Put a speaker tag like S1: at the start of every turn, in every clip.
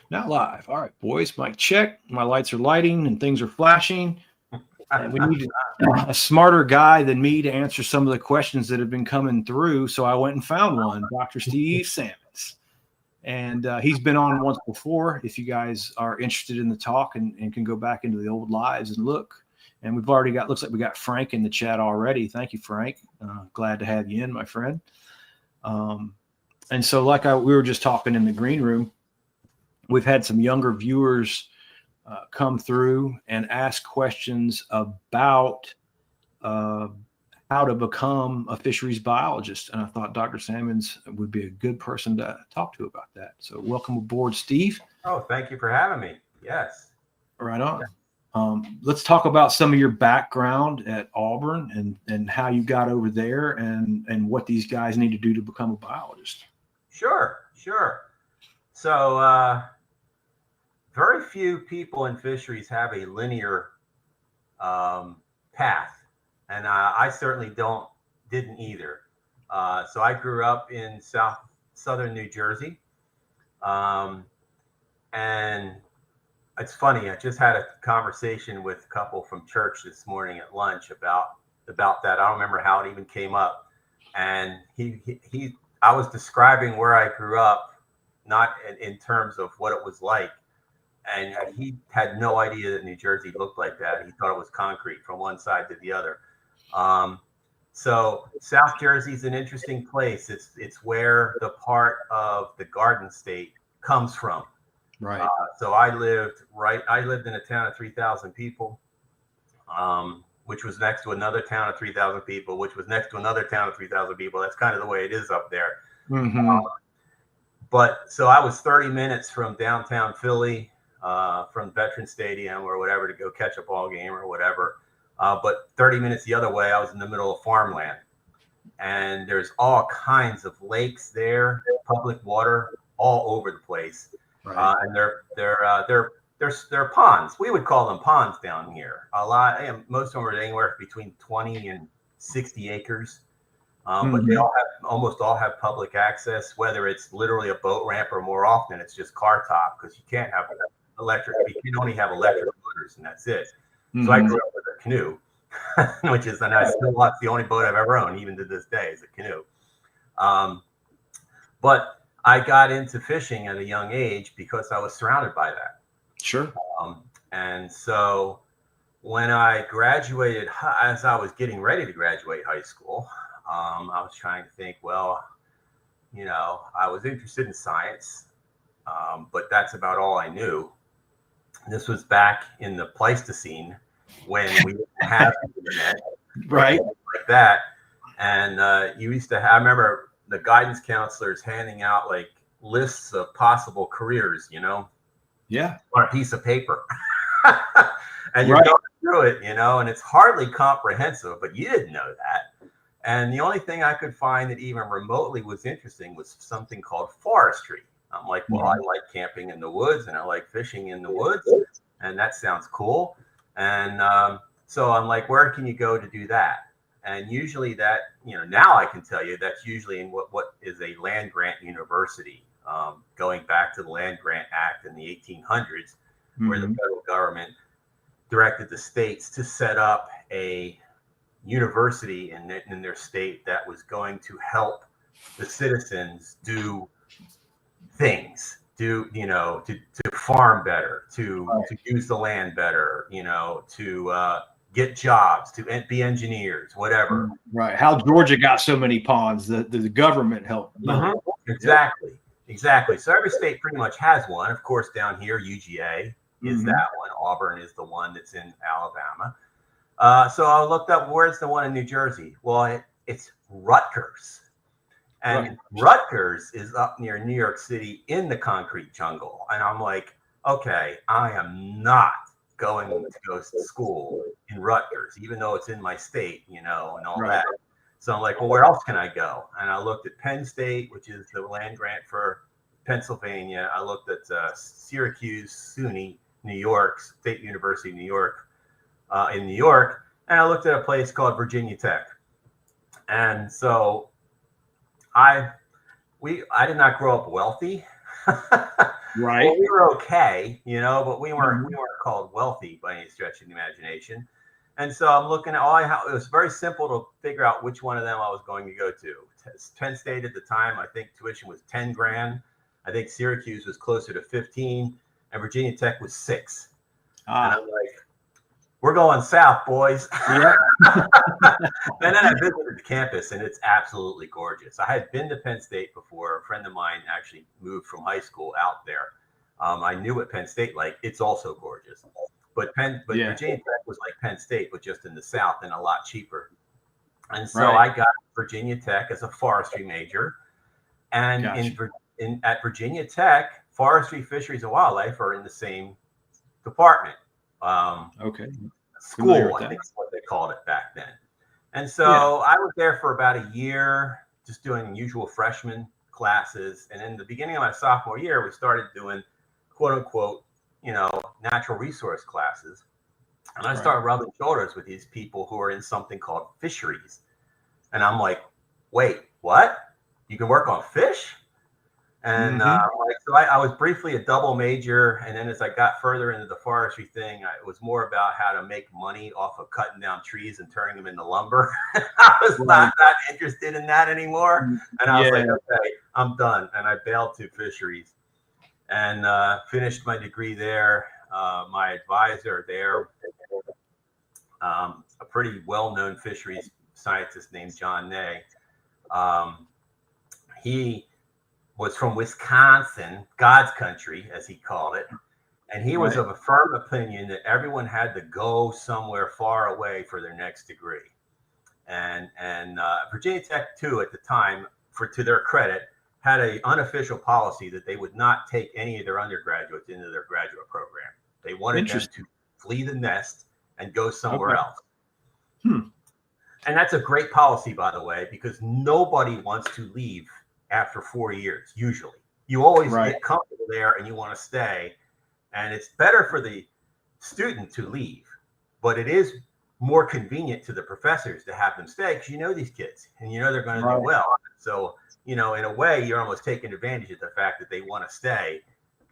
S1: Now live. All right, boys. Mic check. My lights are lighting and things are flashing. And we need a smarter guy than me to answer some of the questions that have been coming through. So I went and found one, Dr. Steve Sammons. And he's been on once before. If you guys are interested in the talk and can go back into the old lives and look. And we've already got, looks like we got Frank in the chat already. Thank you, Frank. Glad to have you in, my friend. And so like we were just talking in the green room, we've had some younger viewers come through and ask questions about how to become a fisheries biologist. And I thought Dr. Sammons would be a good person to talk to about that. So welcome aboard, Steve.
S2: Oh, thank you for having me. Yes.
S1: Right on. Let's talk about some of your background at Auburn and how you got over there and what these guys need to do to become a biologist.
S2: Sure. So very few people in fisheries have a linear path. And I certainly didn't either. So I grew up in southern New Jersey. And it's funny, I just had a conversation with a couple from church this morning at lunch about that. I don't remember how it even came up. And I was describing where I grew up, not in terms of what it was like. And he had no idea that New Jersey looked like that. He thought it was concrete from one side to the other. So South Jersey is an interesting place. It's where the part of the Garden State comes from.
S1: Right.
S2: So I lived in a town of 3,000 people, which was next to another town of 3,000 people, which was next to another town of 3,000 people. That's kind of the way it is up there.
S1: Mm-hmm.
S2: But so I was 30 minutes from downtown Philly, from Veterans Stadium or whatever, to go catch a ball game or whatever. But 30 minutes the other way, I was in the middle of farmland, and there's all kinds of lakes there, public water all over the place. Right. And they're ponds. We would call them ponds down here. Most of them are anywhere between 20 and 60 acres. But they almost all have public access, whether it's literally a boat ramp or more often it's just car top, because you can't have electric. You can only have electric motors, and that's it. So I grew up with a canoe, which is, and that's the only boat I've ever owned, even to this day, is a canoe. But I got into fishing at a young age because I was surrounded by that.
S1: Sure.
S2: And so when I graduated, as I was getting ready to graduate high school, I was trying to think, well, I was interested in science, but that's about all I knew. This was back in the Pleistocene when we didn't have internet,
S1: right,
S2: like that. And I remember the guidance counselors handing out like lists of possible careers,
S1: yeah,
S2: on a piece of paper. And you're going through it, and it's hardly comprehensive, but you didn't know that. And the only thing I could find that even remotely was interesting was something called forestry. I'm like, well, I like camping in the woods and I like fishing in the woods, and that sounds cool. And so I'm like, where can you go to do that? And usually that, now I can tell you that's usually in what is a land grant university, going back to the Land Grant Act in the 1800s, where the federal government directed the states to set up a university in their state that was going to help the citizens do things, to farm better, to use the land better, to get jobs, to be engineers, whatever.
S1: Right. How Georgia got so many ponds, the government helped.
S2: Exactly. So every state pretty much has one. Of course, down here, UGA is that one. Auburn is the one that's in Alabama. So I looked up, where's the one in New Jersey? Well, it's Rutgers. And Rutgers is up near New York City in the concrete jungle. And I'm like, okay, I am not going to go to school in Rutgers, even though it's in my state, and all that. So I'm like, well, where else can I go? And I looked at Penn State, which is the land grant for Pennsylvania. I looked at Syracuse, SUNY, New York, State University of New York, in New York. And I looked at a place called Virginia Tech. And so I did not grow up wealthy.
S1: Right.
S2: Well, we were okay, but we weren't called wealthy by any stretch of the imagination. And so I'm looking at it was very simple to figure out which one of them I was going to go to. Penn State at the time, I think tuition was 10 grand. I think Syracuse was closer to 15, and Virginia Tech was 6. And I'm like, we're going south, boys.
S1: Yeah.
S2: And then I visited the campus, and it's absolutely gorgeous. I had been to Penn State before. A friend of mine actually moved from high school out there. I knew what Penn State like. It's also gorgeous. But Virginia Tech was like Penn State, but just in the South and a lot cheaper. And so I got Virginia Tech as a forestry major. And at Virginia Tech, forestry, fisheries, and wildlife are in the same department. School, I think is what they called it back then. And so I was there for about a year, just doing usual freshman classes. And in the beginning of my sophomore year, we started doing quote unquote, natural resource classes. And I started rubbing shoulders with these people who are in something called fisheries. And I'm like, wait, what? You can work on fish? And so I was briefly a double major. And then as I got further into the forestry thing, it was more about how to make money off of cutting down trees and turning them into lumber. I was not that interested in that anymore. And I was like, okay, I'm done. And I bailed to fisheries and finished my degree there. My advisor there, a pretty well-known fisheries scientist named John Ney, he was from Wisconsin, God's country, as he called it. And he was of a firm opinion that everyone had to go somewhere far away for their next degree. And Virginia Tech, too, at the time, to their credit, had an unofficial policy that they would not take any of their undergraduates into their graduate program. They wanted them to flee the nest and go somewhere else. And that's a great policy, by the way, because nobody wants to leave after 4 years. Usually you always get comfortable there and you want to stay, and it's better for the student to leave, but it is more convenient to the professors to have them stay because these kids and they're going to do well. So in a way you're almost taking advantage of the fact that they want to stay,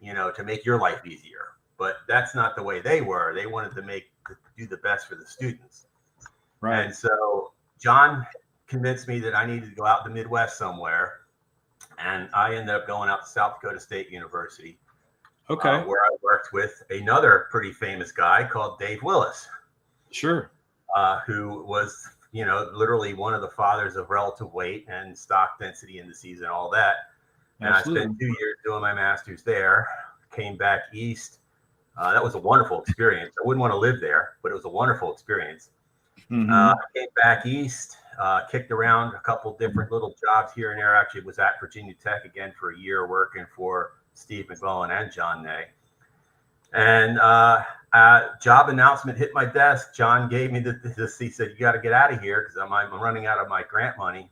S2: to make your life easier. But that's not the way they were. They wanted to do the best for the students. And so John convinced me that I needed to go out in the Midwest somewhere. And I ended up going out to South Dakota State University, where I worked with another pretty famous guy called Dave Willis. Who was, literally one of the fathers of relative weight and stock density in the season, all that. And I spent 2 years doing my master's there, came back east. That was a wonderful experience. I wouldn't want to live there, but it was a wonderful experience. I came back east, kicked around a couple different little jobs here and there. Actually, was at Virginia Tech again for a year working for Steve McClellan and John Ney. And job announcement hit my desk. John gave me this. He said, "You got to get out of here because I'm running out of my grant money."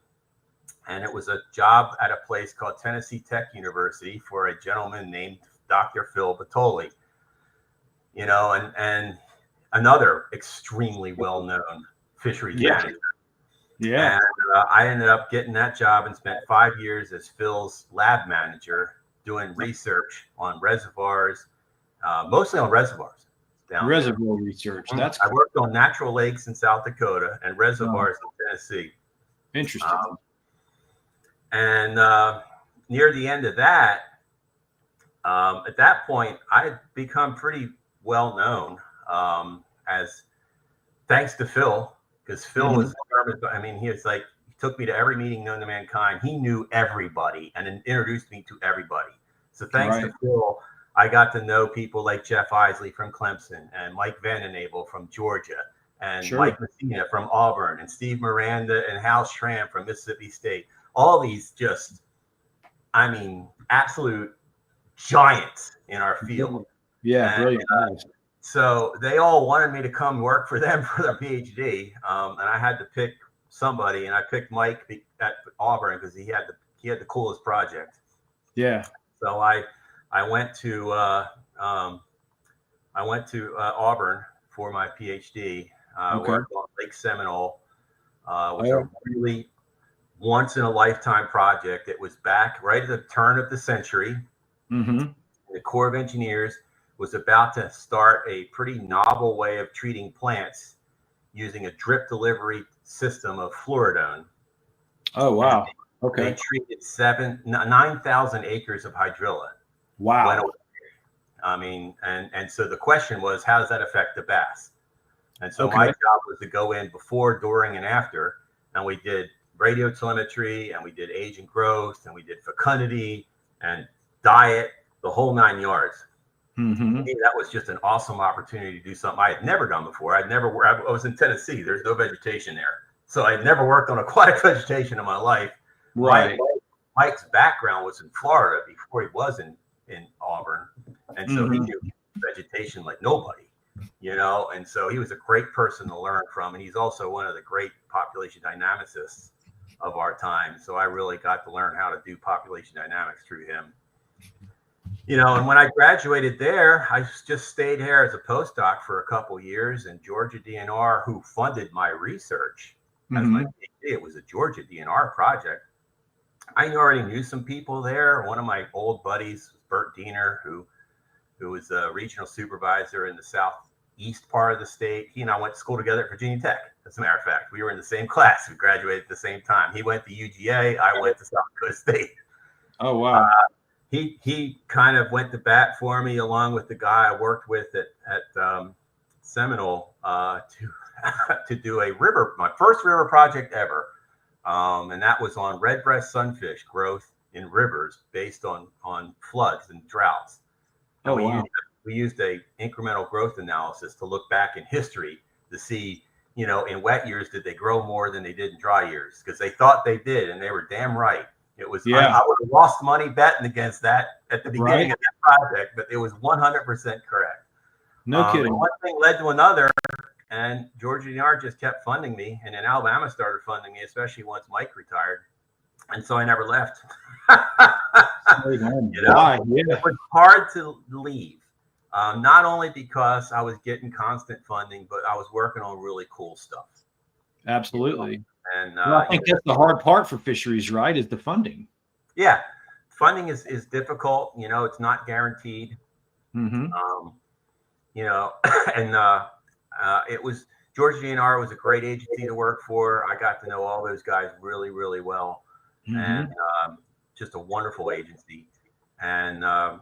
S2: And it was a job at a place called Tennessee Tech University for a gentleman named Dr. Phil Batoli. And another extremely well-known fisheries manager. And I ended up getting that job and spent 5 years as Phil's lab manager doing research on reservoirs, mostly on reservoirs.
S1: Reservoir research. I
S2: worked on natural lakes in South Dakota and reservoirs in Tennessee.
S1: Interesting.
S2: And near the end of that, at that point, I had become pretty well known as thanks to Phil, because Phil was, he was like, he took me to every meeting known to mankind. He knew everybody and introduced me to everybody. So thanks to Phil, I got to know people like Jeff Isley from Clemson and Mike Vandenabel from Georgia and Mike Messina from Auburn and Steve Miranda and Hal Schramm from Mississippi State. All these just, absolute giants in our field.
S1: Yeah, brilliant.
S2: So they all wanted me to come work for them for their PhD, and I had to pick somebody, and I picked Mike at Auburn because he had the coolest project. Yeah. So I went to Auburn for my PhD. Worked on Lake Seminole, which was a really once in a lifetime project. It was back right at the turn of the century. The Corps of Engineers was about to start a pretty novel way of treating plants using a drip delivery system of fluoridone.
S1: Oh, wow.
S2: They
S1: Okay.
S2: treated 9,000 acres of hydrilla.
S1: Wow.
S2: I mean, and so the question was, how does that affect the bass? And so
S1: Okay.
S2: my job was to go in before, during, and after, and we did radio telemetry, and we did age and growth, and we did fecundity and diet, the whole 9 yards.
S1: Mm-hmm.
S2: That was just an awesome opportunity to do something I had never done before. I was in Tennessee. There's no vegetation there. So I'd never worked on aquatic vegetation in my life.
S1: Right.
S2: Mike's background was in Florida before he was in Auburn. And so he knew vegetation like nobody, you know, and so he was a great person to learn from. And he's also one of the great population dynamicists of our time. So I really got to learn how to do population dynamics through him. You know, and when I graduated there, I just stayed here as a postdoc for a couple years, and Georgia DNR, who funded my research as my PhD, it was a Georgia DNR project. I already knew some people there. One of my old buddies, Bert Diener, who was a regional supervisor in the southeast part of the state. He and I went to school together at Virginia Tech. As a matter of fact, we were in the same class. We graduated at the same time. He went to UGA. I went to South Dakota State.
S1: Oh, wow.
S2: He kind of went to bat for me, along with the guy I worked with at Seminole to do my first river project ever. And that was on red breast sunfish growth in rivers based on floods and droughts. And we used a incremental growth analysis to look back in history to see, you know, in wet years, did they grow more than they did in dry years? Because they thought they did, and they were damn right. It was, I would have lost money betting against that at the beginning of that project, but it was 100% correct.
S1: No kidding.
S2: One thing led to another, and Georgia DNR just kept funding me, and then Alabama started funding me, especially once Mike retired, and so I never left. You know, it was hard to leave, not only because I was getting constant funding, but I was working on really cool stuff.
S1: Absolutely.
S2: You know? And
S1: I think that's the hard part for fisheries, right? Is the funding.
S2: Yeah, funding is difficult. You know, it's not guaranteed. You know, and it was Georgia DNR was a great agency to work for. I got to know all those guys really, really well, and just a wonderful agency. And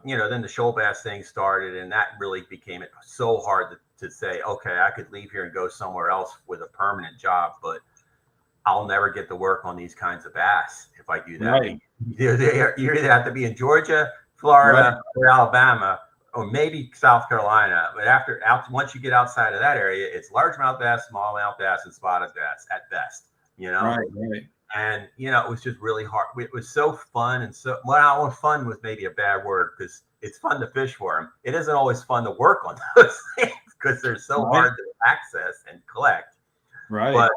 S2: you know, then the shoal bass thing started, and that really became it so hard to say, okay, I could leave here and go somewhere else with a permanent job, but I'll never get to work on these kinds of bass if I do that.
S1: Right.
S2: You either have to be in Georgia, Florida, or Alabama, or maybe South Carolina. But once you get outside of that area, it's largemouth bass, smallmouth bass, and spotted bass at best. You know.
S1: Right.
S2: And you know, it was just really hard. It was so fun, and well, fun was maybe a bad word, because it's fun to fish for them. It isn't always fun to work on those things because they're so hard to access and collect.
S1: Right.
S2: But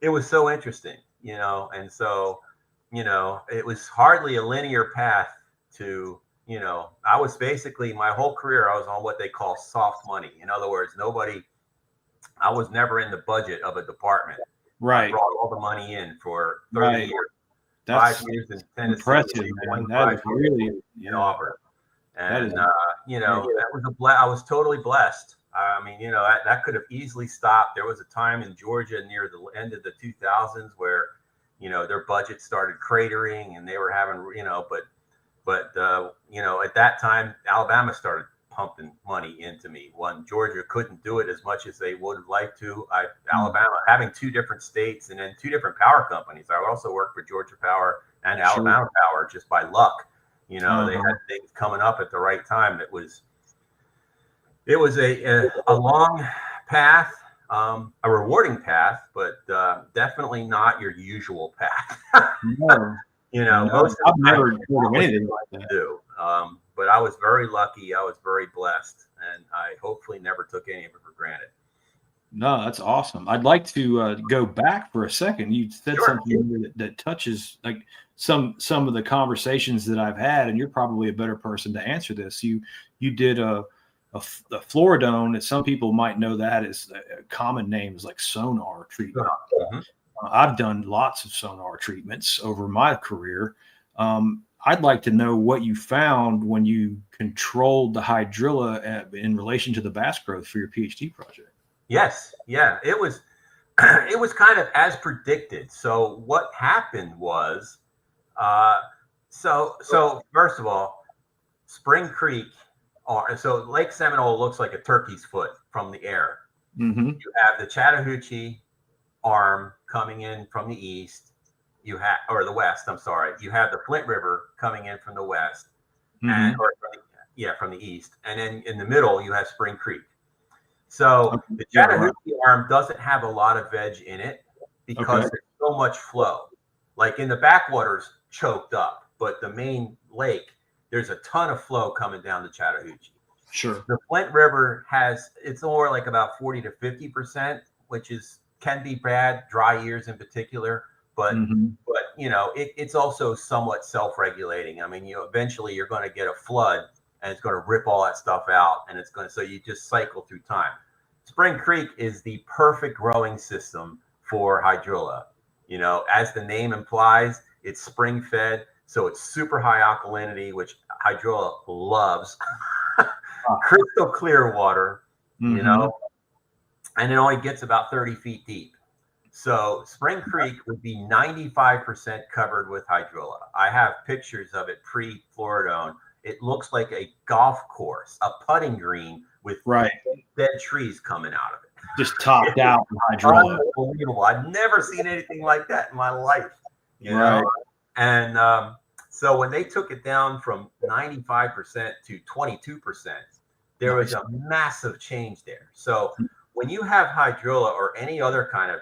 S2: it was so interesting, you know, and so, you know, it was hardly a linear path to, you know, I was basically my whole career, I was on what they call soft money. In other words, I was never in the budget of a department.
S1: Right.
S2: I brought all the money in for 30 years.
S1: That's
S2: 5 years in Tennessee.
S1: Impressive, man. That is really
S2: in Auburn. And, you know, that was I was totally blessed. I mean, you know, that could have easily stopped. There was a time in Georgia near the end of the 2000s where, you know, their budget started cratering, and they were having, you know, but you know, at that time, Alabama started pumping money into me. When Georgia couldn't do it as much as they would have liked to. Alabama, having 2 different states and then 2 different power companies. I also worked for Georgia Power and Alabama Power just by luck. You know, they had things coming up at the right time. It was a long path, a rewarding path, but definitely not your usual path.
S1: No.
S2: You know, most of
S1: I've never heard of anything like that.
S2: But I was very lucky. I was very blessed, and I hopefully never took any of it for granted.
S1: No, that's awesome. I'd like to go back for a second. You said something that touches like some of the conversations that I've had, and you're probably a better person to answer this. You did a fluoridone that some people might know that is a common name is like sonar treatment. I've done lots of sonar treatments over my career. I'd like to know what you found when you controlled the hydrilla in relation to the bass growth for your PhD project.
S2: Yes, yeah, it was it was kind of as predicted. So what happened was, so first of all, Spring Creek, so Lake Seminole looks like a turkey's foot from the air.
S1: Mm-hmm.
S2: You have the Chattahoochee arm coming in from the east. You have, or the west. I'm sorry. You have the Flint River coming in from the west, and from the east, and then in the middle you have Spring Creek. So the Chattahoochee arm doesn't have a lot of veg in it because there's so much flow. Like in the backwaters, choked up, but the main lake, there's a ton of flow coming down the Chattahoochee.
S1: Sure.
S2: The Flint River it's more like about 40 to 50%, which can be bad, dry years in particular. But it's also somewhat self-regulating. I mean, eventually you're going to get a flood, and it's going to rip all that stuff out, and so you just cycle through time. Spring Creek is the perfect growing system for hydrilla. As the name implies, it's spring fed, so it's super high alkalinity, which hydrilla loves. Crystal clear water, and it only gets about 30 feet deep. So Spring Creek would be 95% covered with hydrilla. I have pictures of it pre-Floridone. It looks like a golf course, a putting green with dead trees coming out of it.
S1: Just topped out hydrilla.
S2: Unbelievable. I've never seen anything like that in my life. You know? And so when they took it down from 95% to 22%, there was a massive change there. So when you have hydrilla or any other kind of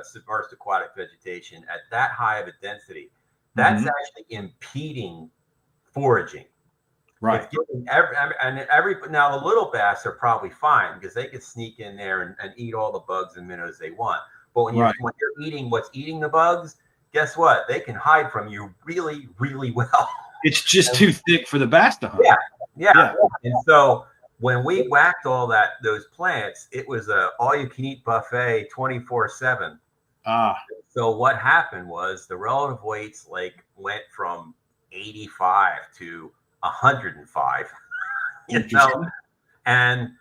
S2: submerged aquatic vegetation at that high of a density, that's actually impeding foraging.
S1: Right.
S2: Now the little bass are probably fine because they could sneak in there and eat all the bugs and minnows they want. But when you're eating what's eating the bugs, guess what? They can hide from you really, really well.
S1: It's just too thick for the bass to hunt.
S2: Yeah. And so when we whacked those plants, it was a all-you-can-eat buffet 24/7. So what happened was the relative weights went from 85 to 105. And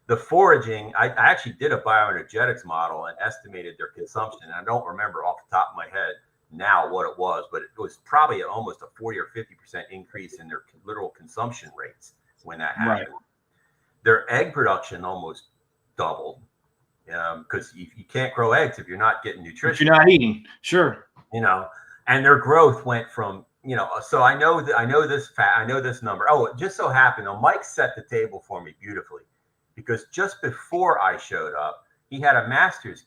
S2: the foraging, I actually did a bioenergetics model and estimated their consumption. I don't remember off the top of my head now what it was, but it was probably almost a 40 or 50% increase in their literal consumption rates when that happened. Their egg production almost doubled because you can't grow eggs if you're not getting nutrition.
S1: If you're not eating, sure.
S2: And their growth went from, so I know this number. Oh, it just so happened, Mike set the table for me beautifully because just before I showed up, he had a master's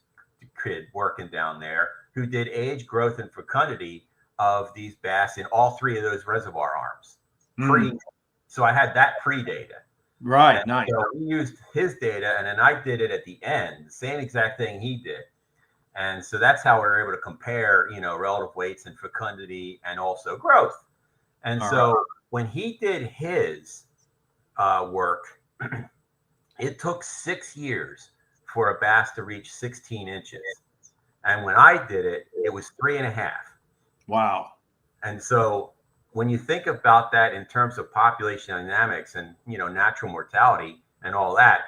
S2: kid working down there who did age, growth, and fecundity of these bass in all three of those reservoir arms. So I had that pre-data.
S1: Right, nice.
S2: So we used his data, and then I did it at the end, the same exact thing he did. And so that's how we were able to compare, relative weights and fecundity and also growth. And when he did his work, it took 6 years for a bass to reach 16 inches. And when I did it, it was 3.5.
S1: Wow. And
S2: so when you think about that in terms of population dynamics and, natural mortality and all that,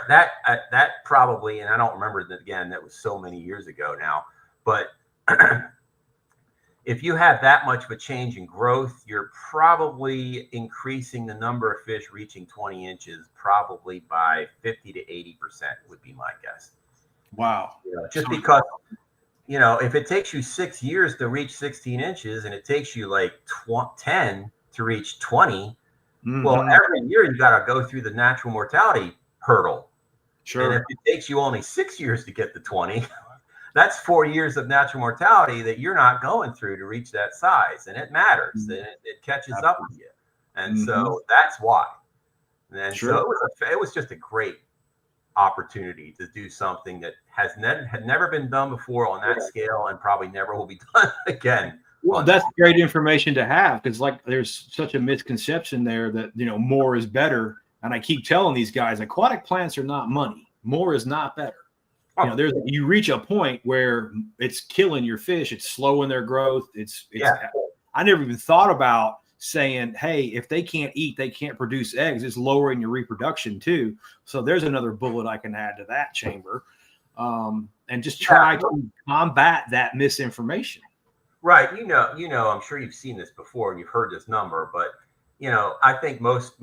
S2: that probably, and I don't remember that again, that was so many years ago now, but if you have that much of a change in growth, you're probably increasing the number of fish reaching 20 inches, probably by 50 to 80% would be my guess.
S1: Wow.
S2: Just because, if it takes you 6 years to reach 16 inches and it takes you 10 to reach 20, well, every year you got to go through the natural mortality hurdle.
S1: Sure.
S2: And if it takes you only 6 years to get to 20, that's 4 years of natural mortality that you're not going through to reach that size. And it matters. And it catches up with you. And so that's why. And so it was just a great opportunity to do something that had never been done before on that scale and probably never will be done again.
S1: Well, that's great information to have because there's such a misconception there that, more is better. And I keep telling these guys, aquatic plants are not money. More is not better. You reach a point where it's killing your fish. It's slowing their growth. It's I never even thought about saying, hey, if they can't eat, they can't produce eggs. It's lowering your reproduction too. So there's another bullet I can add to that chamber, and just try to combat that misinformation.
S2: Right. I'm sure you've seen this before and you've heard this number, but I think most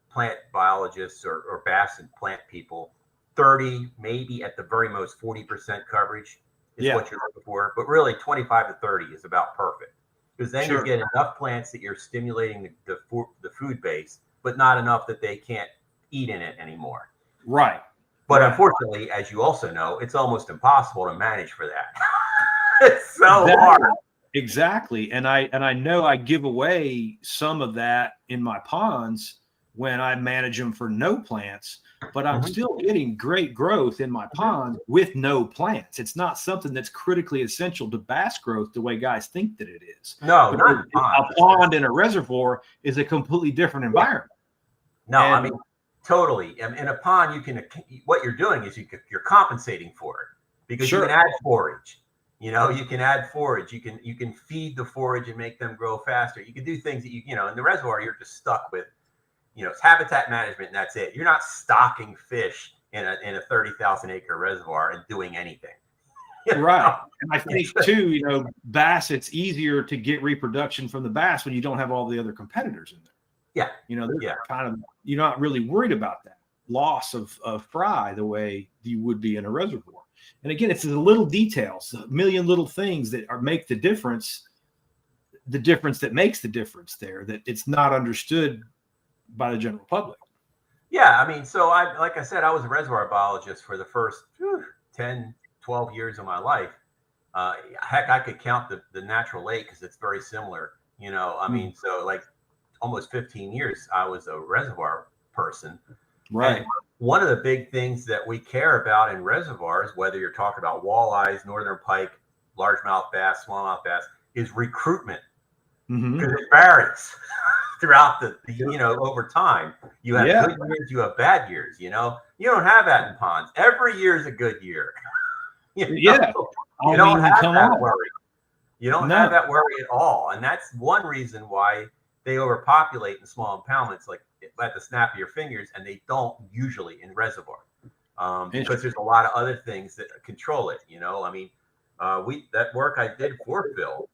S2: plant biologists or bass and plant people, 30, maybe at the very most 40% coverage is what you're looking for. But really 25 to 30 is about perfect, because then you get enough plants that you're stimulating the food base, but not enough that they can't eat in it anymore.
S1: Right.
S2: But unfortunately, as you also know, it's almost impossible to manage for that. It's so hard.
S1: Exactly. And I know I give away some of that in my ponds when I manage them for no plants, but I'm still getting great growth in my ponds with no plants. It's not something that's critically essential to bass growth the way guys think that it is.
S2: No, not
S1: a pond and a reservoir is a completely different environment.
S2: No, I mean, totally. In a pond, what you're doing is you're compensating for it, because you can add forage. You can add forage. You can feed the forage and make them grow faster. You can do things that in the reservoir, you're just stuck with, it's habitat management and that's it. You're not stocking fish in a 30,000 acre reservoir and doing anything.
S1: Right. And I think too, bass, it's easier to get reproduction from the bass when you don't have all the other competitors in there.
S2: Yeah.
S1: Kind of, you're not really worried about that loss of fry the way you would be in a reservoir. And again, it's the little details, a million little things that make the difference that makes the difference there, that it's not understood by the general public.
S2: Yeah. I mean, so like I said, I was a reservoir biologist for the first 10, 12 years of my life. Heck, I could count the natural lake because it's very similar, I mean, so like almost 15 years, I was a reservoir person.
S1: Right.
S2: And one of the big things that we care about in reservoirs, whether you're talking about walleyes, northern pike, largemouth bass, smallmouth bass, is recruitment, because it varies throughout the over time. You have good years, you have bad years. You don't have that in ponds. Every year is a good year. You don't have that worry. You don't have that worry at all, and that's one reason why they overpopulate in small impoundments, like at the snap of your fingers, and they don't usually in reservoir, because there's a lot of other things that control it. I mean, that work I did for Phil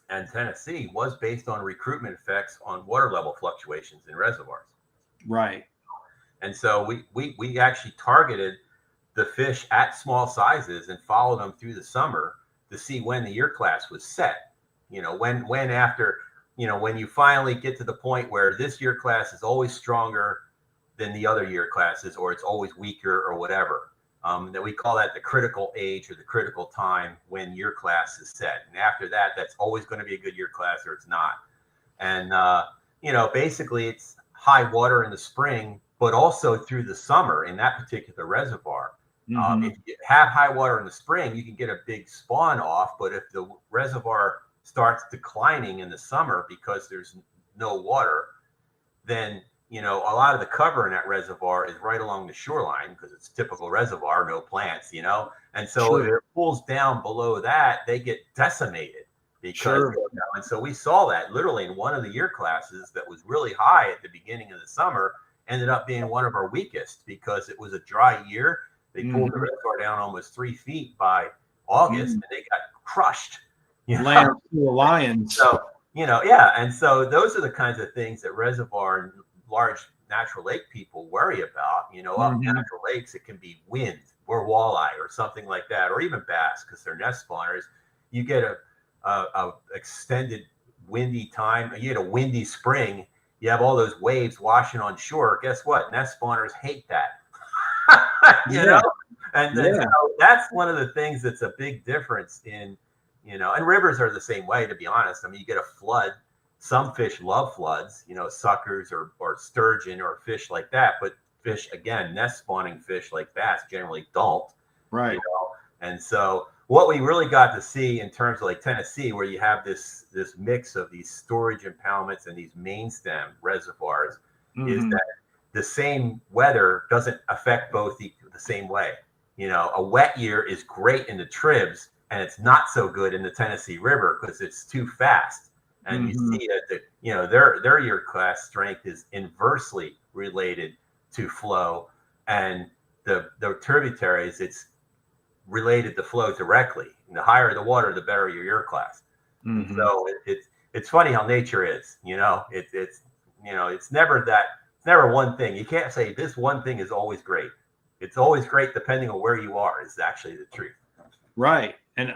S2: and Tennessee was based on recruitment effects on water level fluctuations in reservoirs.
S1: Right.
S2: And so we actually targeted the fish at small sizes and followed them through the summer to see when the year class was set. When after. When you finally get to the point where this year class is always stronger than the other year classes, or it's always weaker or whatever, that we call that the critical age or the critical time when year class is set. And after that, that's always going to be a good year class or it's not. And, basically it's high water in the spring, but also through the summer in that particular reservoir. If you have high water in the spring, you can get a big spawn off. But if the reservoir starts declining in the summer because there's no water, then a lot of the cover in that reservoir is right along the shoreline, because it's typical reservoir, no plants, and so if it pulls down below that, they get decimated because and so we saw that literally in one of the year classes that was really high at the beginning of the summer ended up being one of our weakest, because it was a dry year. They pulled the reservoir down almost 3 feet by August, and they got crushed.
S1: Land to the lions.
S2: So, and so those are the kinds of things that reservoir and large natural lake people worry about. Up natural lakes, it can be wind or walleye or something like that, or even bass, because they're nest spawners. You get a extended windy time, you get a windy spring, you have all those waves washing on shore. Guess what? Nest spawners hate that. And so that's one of the things that's a big difference in, and rivers are the same way, to be honest. I mean, you get a flood. Some fish love floods, suckers or sturgeon or fish like that. But fish, again, nest spawning fish like bass generally don't.
S1: Right.
S2: And so what we really got to see in terms of like Tennessee, where you have this mix of these storage impoundments and these main stem reservoirs, is that the same weather doesn't affect both the same way. A wet year is great in the tribs, and it's not so good in the Tennessee River because it's too fast. And you see that their year class strength is inversely related to flow, and the tributaries, it's related to flow directly. And the higher the water, the better your year class. So it's funny how nature is. It's never one thing. You can't say this one thing is always great. It's always great depending on where you are. Is actually the truth.
S1: Right. And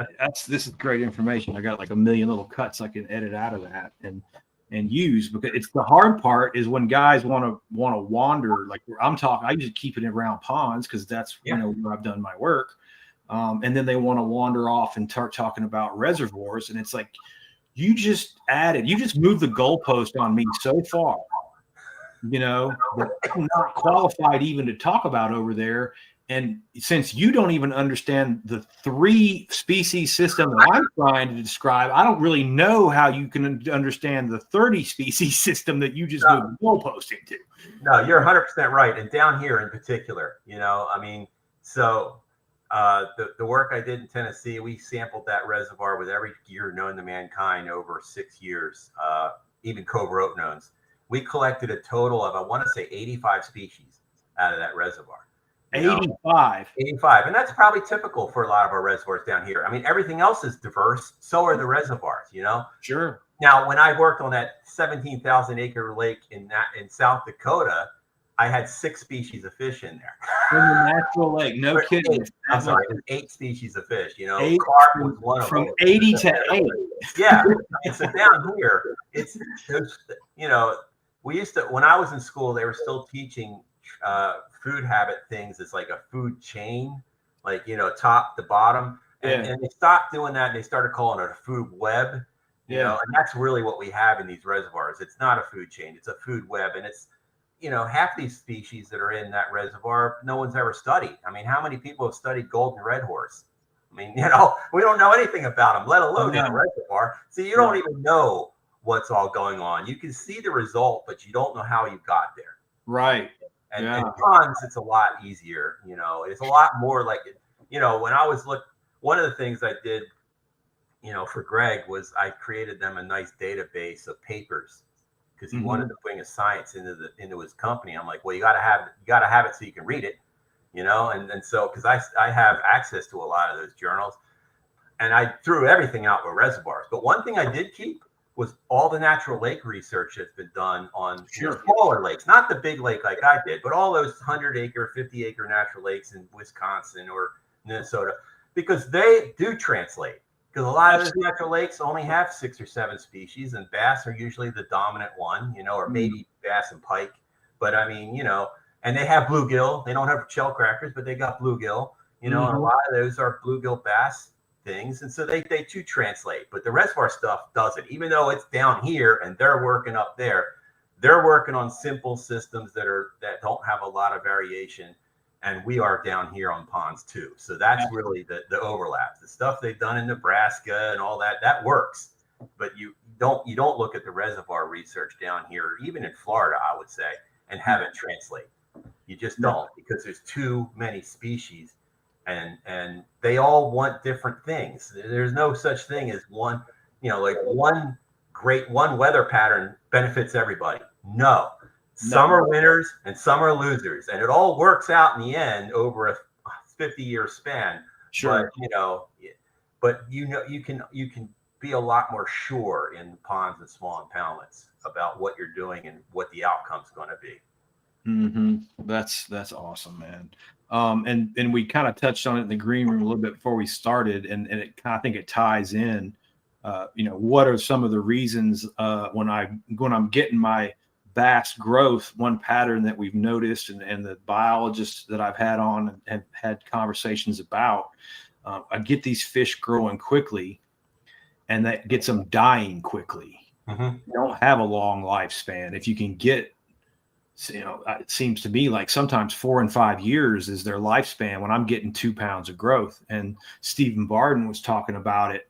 S1: this is great information. I got like a million little cuts I can edit out of that and use, because it's the hard part is when guys want to wander, like I'm talking, I usually keep it around ponds because that's where I've done my work. And then they want to wander off and start talking about reservoirs. And it's like, you just moved the goalpost on me so far, that I'm not qualified even to talk about over there. And since you don't even understand the 3 species system that I'm trying to describe, I don't really know how you can understand the 30 species system that you just moved the goalpost into.
S2: No, you're 100% right. And down here in particular, the work I did in Tennessee, we sampled that reservoir with every gear known to mankind over 6 years, even cobra rope knowns. We collected a total of, I want to say, 85 species out of that reservoir.
S1: 85.
S2: And that's probably typical for a lot of our reservoirs down here. I mean, everything else is diverse. So are the reservoirs,
S1: Sure.
S2: Now, when I worked on that 17,000 acre lake in South Dakota, I had 6 species of fish in there.
S1: In the natural lake, no kidding.
S2: I'm sorry, 8 species of fish.
S1: 8
S2: carp was one of them.
S1: From 80 to 8.
S2: Yeah. And so down here, we used to, when I was in school, they were still teaching food habit things. It's like a food chain, like, top to bottom. And they stopped doing that and they started calling it a food web. And that's really what we have in these reservoirs. It's not a food chain, it's a food web. And it's, half these species that are in that reservoir, no one's ever studied. I mean, how many people have studied golden red horse? I mean, we don't know anything about them, let alone in a reservoir. So you don't even know what's all going on. You can see the result, but you don't know how you got there.
S1: Right.
S2: And in ponds, it's a lot easier. It's a lot more like, when I was one of the things I did, for Greg was I created them a nice database of papers, because he wanted to bring his science into his company. I'm like, well, you got to have it so you can read it, and so, because I have access to a lot of those journals, and I threw everything out with reservoirs. But one thing I did keep was all the natural lake research that's been done on smaller lakes, not the big lake like I did, but all those 100-acre, 50-acre natural lakes in Wisconsin or Minnesota, because they do translate. Because a lot of those natural lakes only have 6 or 7 species, and bass are usually the dominant one, or maybe bass and pike. But I mean, and they have bluegill. They don't have shell crackers, but they got bluegill, and a lot of those are bluegill bass things. And so they too translate, but the reservoir stuff doesn't, even though it's down here and they're working up there. They're working on simple systems that don't have a lot of variation. And we are down here on ponds too. So that's really the overlap. The stuff they've done in Nebraska and all that works. But you don't look at the reservoir research down here, or even in Florida, I would say, and have it translate. You just don't, because there's too many species, and they all want different things. There's no such thing as one, like one weather pattern benefits everybody. No. Some are winners and some are losers, and it all works out in the end over a 50-year span.
S1: Sure.
S2: But you can be a lot more sure in ponds and small impoundments about what you're doing and what the outcome's going to be.
S1: That's awesome, man. And we kind of touched on it in the green room a little bit before we started, and I think it ties in. What are some of the reasons when I'm getting my bass growth? One pattern that we've noticed, and the biologists that I've had on and had conversations about, I get these fish growing quickly, and that gets them dying quickly. They don't have a long lifespan. If you can get, it seems to me like sometimes 4 and 5 years is their lifespan when I'm getting 2 pounds of growth. And Stephen Barden was talking about it,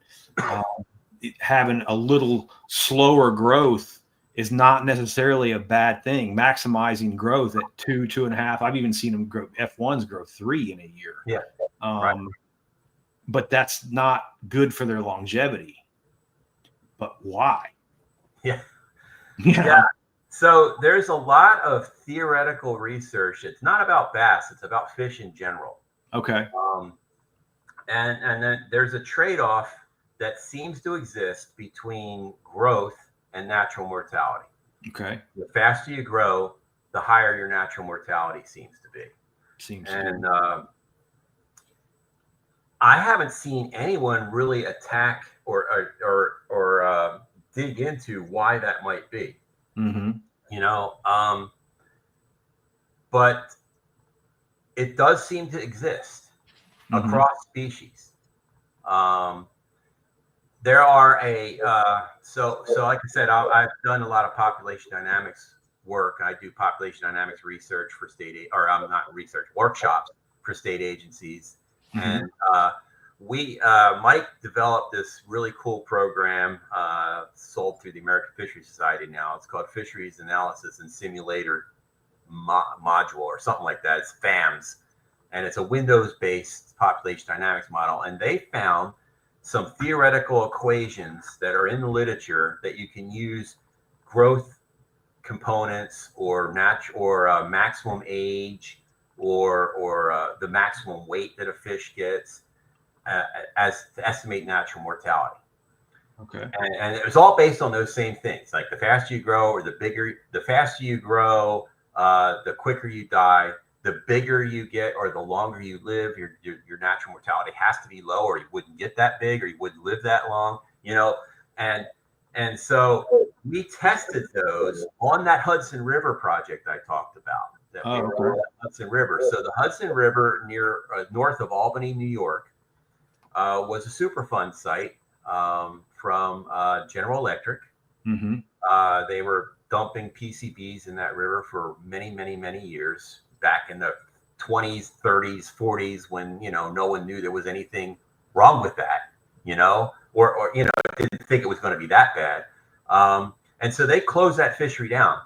S1: having a little slower growth is not necessarily a bad thing. Maximizing growth at 2, 2.5. I've even seen them grow, F1s grow 3 in a year.
S2: Yeah. Right.
S1: But that's not good for their longevity. But why?
S2: Yeah.
S1: Yeah.
S2: Yeah. So there's a lot of theoretical research. It's not about bass. It's about fish in general.
S1: Okay.
S2: And then there's a trade-off that seems to exist between growth and natural mortality.
S1: Okay.
S2: The faster you grow, the higher your natural mortality seems to be. And I haven't seen anyone really attack or dig into why that might be.
S1: Mm-hmm.
S2: You know, but it does seem to exist across species. There are so like I said, I've done a lot of population dynamics work. I do population dynamics research for not research, workshops for state agencies. And Mike developed this really cool program sold through the American Fisheries Society now. It's called Fisheries Analysis and Simulator Module or something like that. It's FAMS, and it's a Windows-based population dynamics model. And they found some theoretical equations that are in the literature that you can use growth components or maximum age or the maximum weight that a fish gets as to estimate natural mortality.
S1: Okay.
S2: And it was all based on those same things. Like the faster you grow, or the faster you grow, the quicker you die. The bigger you get, or the longer you live, your natural mortality has to be low, or you wouldn't get that big, or you wouldn't live that long. You know, and so we tested those on that Hudson River project I talked about. That we were on the Hudson River. So the Hudson River near north of Albany, New York, was a Superfund site from General Electric.
S1: Mm-hmm.
S2: They were dumping PCBs in that river for many, many, many years back in the 20s, 30s, 40s, when, you know, no one knew there was anything wrong with that, you know, or you know, didn't think it was going to be that bad. And so they closed that fishery down.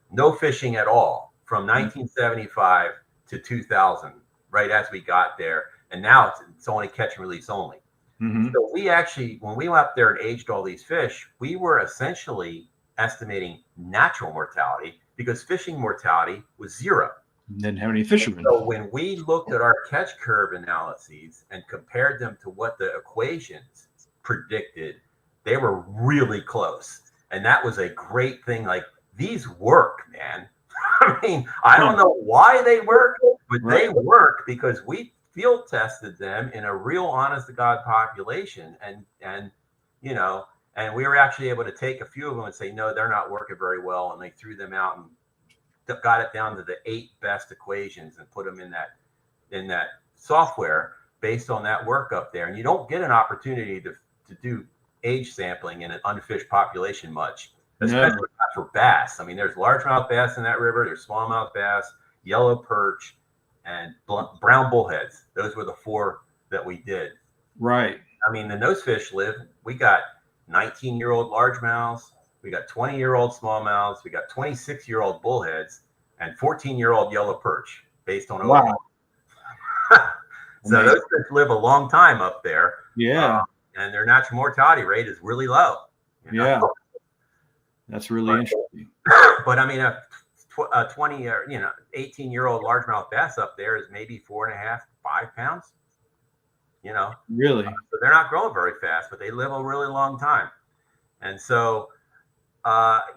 S2: No fishing at all from 1975 to 2000, right as we got there. And now it's only catch and release only.
S1: Mm-hmm.
S2: So we actually, when we went up there and aged all these fish, we were essentially estimating natural mortality because fishing mortality was zero.
S1: Didn't have any fishermen.
S2: So when we looked at our catch curve analyses and compared them to what the equations predicted, they were really close. And that was a great thing. Like, these work, man. I mean, I don't know why they work, but they work because we field tested them in a real honest to God population. And you know, and we were actually able to take a few of them and say, no, they're not working very well. And they threw them out and got it down to the 8 best equations and put them in that software based on that work up there. And you don't get an opportunity to do age sampling in an unfished population much, especially not for bass. I mean, there's largemouth bass in that river, there's smallmouth bass, yellow perch, and brown bullheads. Those were the 4 that we did.
S1: Right.
S2: I mean, the nose fish we got 19-year-old largemouths, we got 20-year-old smallmouths, we got 26-year-old bullheads, and 14-year-old yellow perch based on
S1: wow.
S2: So those fish live a long time up there.
S1: Yeah.
S2: And their natural mortality rate is really low. You know?
S1: Yeah. That's really interesting.
S2: But I mean, a 20 or 18-year-old largemouth bass up there is maybe 4.5, 5 pounds. You know,
S1: really.
S2: So they're not growing very fast, but they live a really long time. And so,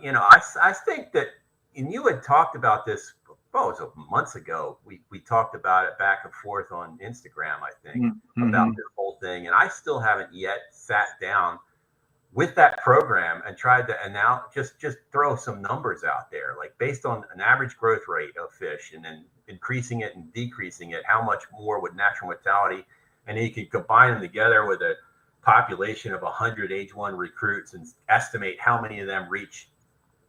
S2: you know, I think that, and you had talked about this, it was months ago. We talked about it back and forth on Instagram, I think, about this whole thing. And I still haven't yet sat down with that program and tried to just throw some numbers out there, like based on an average growth rate of fish and then increasing it and decreasing it, how much more would natural mortality, and then you can combine them together with a population of 100 age 1 recruits and estimate how many of them reach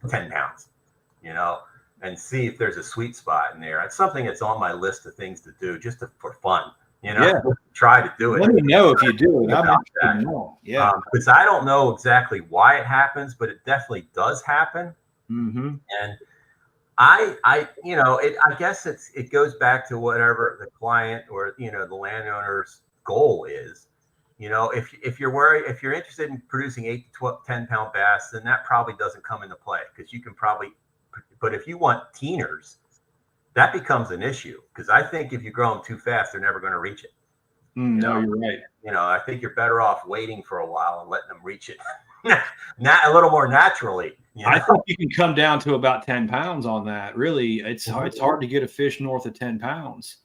S2: 10 pounds, you know, and see if there's a sweet spot in there. It's something that's on my list of things to do just for fun, you know, try to do it.
S1: Let me know if you do it. I'm interested to know. Yeah.
S2: Because I don't know exactly why it happens, but it definitely does happen.
S1: Mm-hmm.
S2: And I you know, I guess it goes back to whatever the client or, you know, the landowner's goal is. You know, if you're worried, if you're interested in producing 8 to 12, 10-pound bass, then that probably doesn't come into play, because you can probably, but if you want teeners, that becomes an issue, because I think if you grow them too fast, they're never going to reach it.
S1: No, you're right.
S2: You know, I think you're better off waiting for a while and letting them reach it a little more naturally. You know?
S1: I think you can come down to about 10 pounds on that. Really, it's hard to get a fish north of 10 pounds.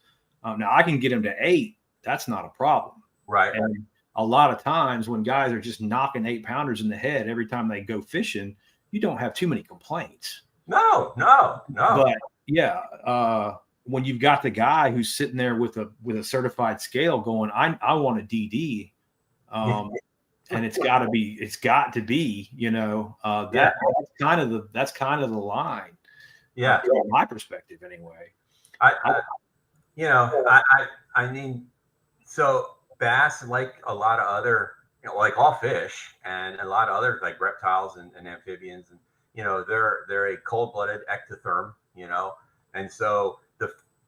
S1: Now I can get them to 8. That's not a problem.
S2: Right.
S1: And a lot of times when guys are just knocking 8-pounders in the head every time they go fishing, you don't have too many complaints.
S2: No.
S1: But yeah, when you've got the guy who's sitting there with a certified scale going, I want a DD, and it's got to be, you know, that's kind of the line.
S2: Yeah,
S1: from my perspective anyway.
S2: I mean, so bass, like a lot of other, you know, like all fish and a lot of other like reptiles and amphibians, and you know, they're a cold-blooded ectotherm, you know, and so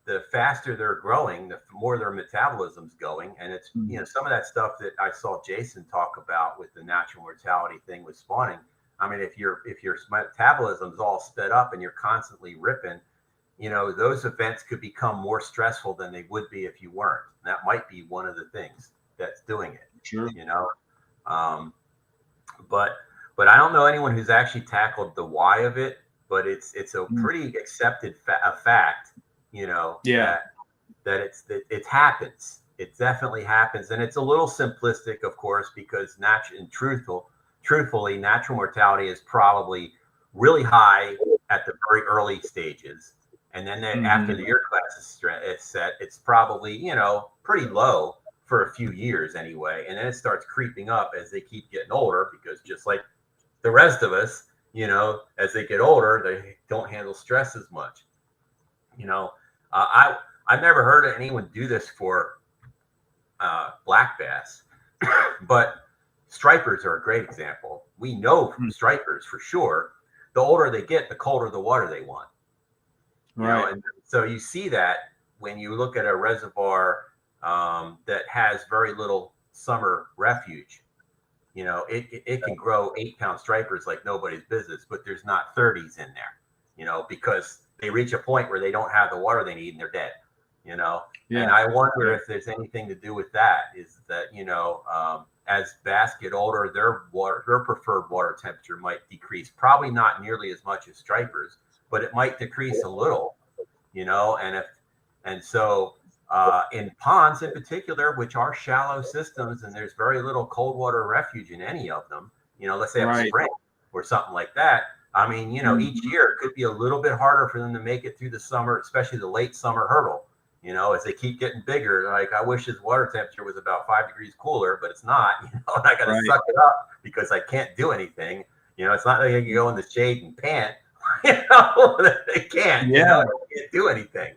S2: the faster they're growing, the more their metabolism's going. And it's, you know, some of that stuff that I saw Jason talk about with the natural mortality thing with spawning. I mean, if your metabolism's all sped up and you're constantly ripping, you know, those events could become more stressful than they would be if you weren't. And that might be one of the things that's doing it.
S1: Sure.
S2: You know, but I don't know anyone who's actually tackled the why of it, but it's a pretty accepted fact. You know, that it happens. It definitely happens, and it's a little simplistic, of course, because truthfully, natural mortality is probably really high at the very early stages, and then after the year class is set, it's probably, you know, pretty low for a few years anyway, and then it starts creeping up as they keep getting older, because just like the rest of us, you know, as they get older, they don't handle stress as much. You know, I've never heard of anyone do this for black bass, but stripers are a great example. We know from stripers for sure, the older they get, the colder the water they want. Right. You know, and so you see that when you look at a reservoir that has very little summer refuge. You know, it can grow 8-pound stripers like nobody's business, but there's not 30s in there, you know, because they reach a point where they don't have the water they need and they're dead, you know? Yeah. And I wonder if there's anything to do with that, is that, you know, as bass get older, their preferred water temperature might decrease, probably not nearly as much as stripers, but it might decrease a little, you know? And so in ponds in particular, which are shallow systems and there's very little cold water refuge in any of them, you know, let's say a spring or something like that. I mean, you know, each year it could be a little bit harder for them to make it through the summer, especially the late summer hurdle, you know, as they keep getting bigger. Like, I wish his water temperature was about 5 degrees cooler, but it's not, you know, and I got to suck it up because I can't do anything. You know, it's not like I can go in the shade and pant, you know, they can't, you know, they can't do anything,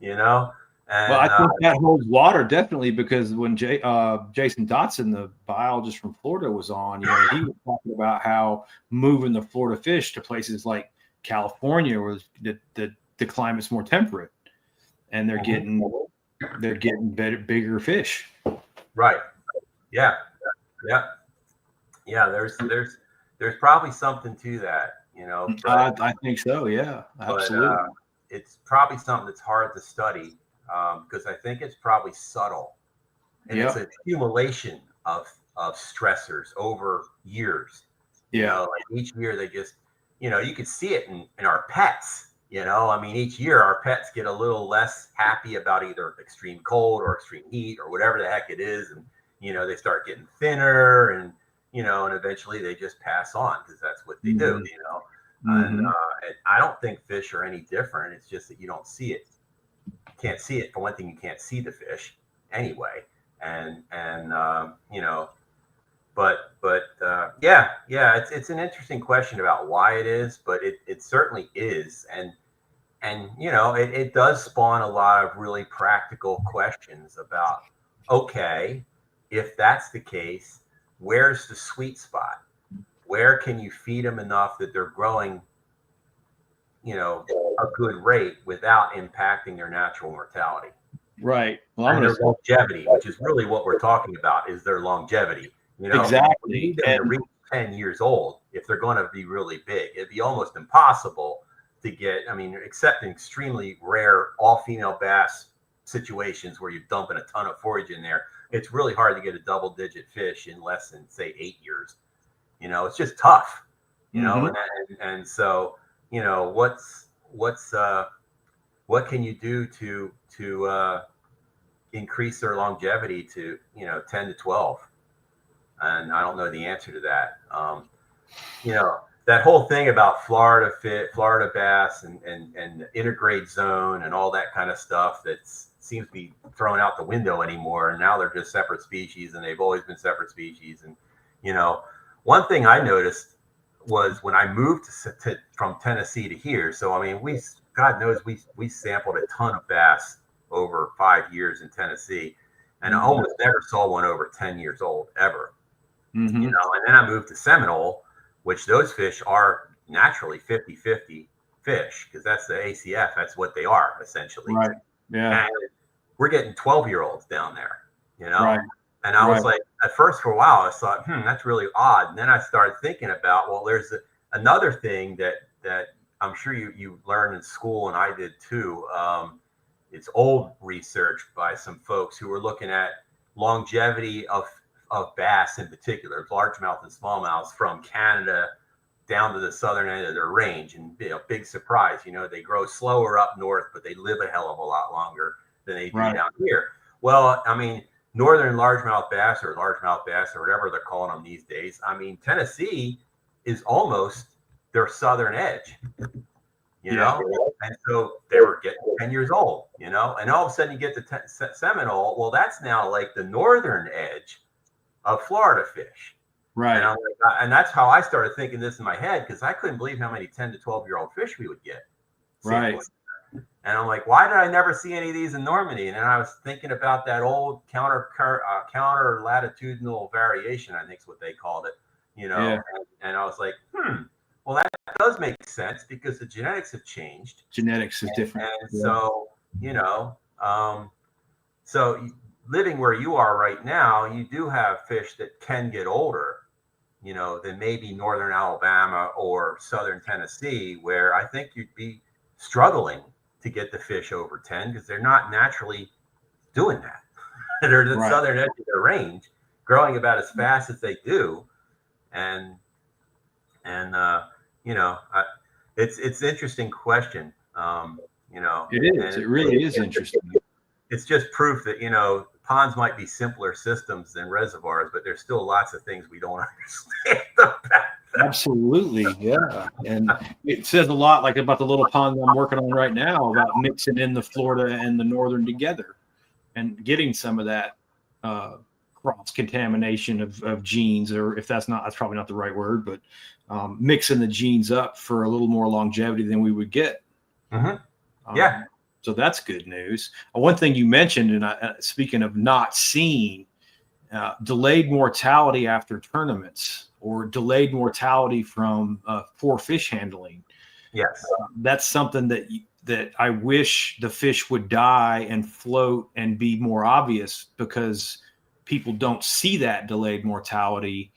S2: you know. And,
S1: well, I think that holds water definitely, because when Jason Dotson, the biologist from Florida, was on, you know, he was talking about how moving the Florida fish to places like California, where the climate's more temperate, and they're getting bigger fish.
S2: Right. Yeah. There's probably something to that, you know. But,
S1: I think so. Yeah, absolutely.
S2: But, it's probably something that's hard to study. Because I think it's probably subtle, and it's an accumulation of stressors over years. You know, like each year they just, you know, you could see it in our pets. You know, I mean, each year our pets get a little less happy about either extreme cold or extreme heat or whatever the heck it is, and you know, they start getting thinner, and you know, and eventually they just pass on, because that's what they do. You know, and I don't think fish are any different. It's just that you don't see it. Can't see it. For one thing, you can't see the fish anyway, and you know, but it's an interesting question about why it is, but it certainly is, and you know, it does spawn a lot of really practical questions about, okay, if that's the case, where's the sweet spot? Where can you feed them enough that they're growing, you know, a good rate without impacting their natural mortality?
S1: Right. Well,
S2: and their longevity, which is really what we're talking about, is their longevity. You know,
S1: exactly.
S2: We need them to reach 10 years old if they're going to be really big. It'd be almost impossible to get, I mean, except in extremely rare all-female bass situations where you're dumping a ton of forage in there, it's really hard to get a double-digit fish in less than, say, 8 years. You know, it's just tough. You know, and so, you know, what can you do to increase their longevity to, you know, 10 to 12? And I don't know the answer to that. You know, that whole thing about Florida bass and intergrade zone and all that kind of stuff that seems to be thrown out the window anymore. And now they're just separate species, and they've always been separate species. And, you know, one thing I noticed was when I moved from Tennessee to here. So, I mean, God knows we sampled a ton of bass over 5 years in Tennessee, and I almost never saw one over 10 years old ever. You know, and then I moved to Seminole, which those fish are naturally 50-50 fish, because that's the ACF. That's what they are essentially.
S1: Right. Yeah.
S2: And we're getting 12-year-olds down there, you know?
S1: Right.
S2: And I was like, at first for a while, I thought, that's really odd. And then I started thinking about, well, there's another thing that I'm sure you learned in school, and I did too. It's old research by some folks who were looking at longevity of bass in particular, largemouth and smallmouths from Canada down to the southern end of their range. And, you know, big surprise, you know, they grow slower up north, but they live a hell of a lot longer than they do down here. Well, I mean, northern largemouth bass or whatever they're calling them these days. I mean, Tennessee is almost their southern edge, you know? And so they were getting 10 years old, you know? And all of a sudden you get to Seminole. Well, that's now like the northern edge of Florida fish.
S1: Right.
S2: And, and that's how I started thinking this in my head, because I couldn't believe how many 10 to 12-year-old fish we would get.
S1: Right.
S2: And I'm like, why did I never see any of these in Normandy? And then I was thinking about that old counter latitudinal variation, I think is what they called it, you know? Yeah. And I was like, well, that does make sense, because the genetics have changed.
S1: Genetics is different.
S2: And so, you know, so living where you are right now, you do have fish that can get older, you know, than maybe northern Alabama or southern Tennessee, where I think you'd be struggling to get the fish over 10, because they're not naturally doing that. They're the southern edge of their range, growing about as fast as they do. And you know, it's an interesting question. You know,
S1: it is. It really is interesting.
S2: It's just proof that, you know, ponds might be simpler systems than reservoirs, but there's still lots of things we don't understand about them.
S1: Absolutely, yeah. And it says a lot, like, about the little pond I'm working on right now, about mixing in the Florida and the northern together and getting some of that cross contamination of genes, or if that's probably not the right word, but mixing the genes up for a little more longevity than we would get.
S2: Yeah.
S1: So that's good news. One thing you mentioned, and speaking of not seeing, delayed mortality after tournaments, or delayed mortality from poor fish handling.
S2: Yes.
S1: That's something that I wish the fish would die and float and be more obvious, because people don't see that delayed mortality.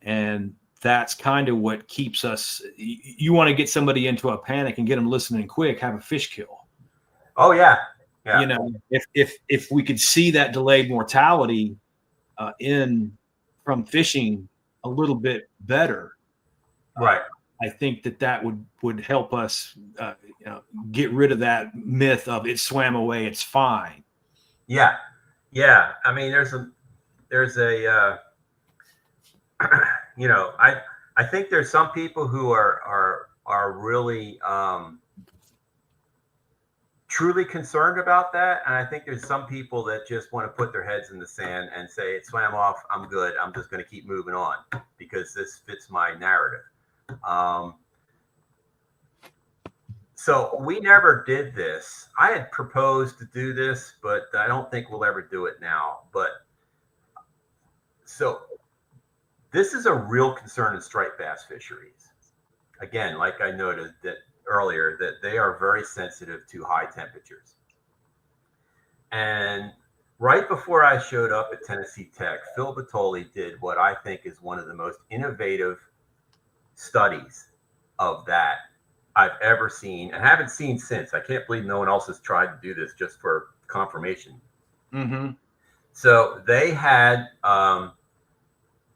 S1: And that's kind of what keeps us. You want to get somebody into a panic and get them listening quick, have a fish kill.
S2: Oh yeah. Yeah.
S1: You know, if we could see that delayed mortality from fishing a little bit better,
S2: right?
S1: I think that would help us you know, get rid of that myth of it swam away, it's fine.
S2: Yeah, yeah. I mean, there's a you know, I think there's some people who are really truly concerned about that, and I think there's some people that just want to put their heads in the sand and say, it swam off, I'm good, I'm just going to keep moving on because this fits my narrative. So we never did this. I had proposed to do this, but I don't think we'll ever do it now. But so this is a real concern in striped bass fisheries. Again, like I noted that earlier, that they are very sensitive to high temperatures. And right before I showed up at Tennessee Tech, Phil Batoli did what I think is one of the most innovative studies of that I've ever seen and haven't seen since. I can't believe no one else has tried to do this just for confirmation.
S1: Mm-hmm.
S2: So they had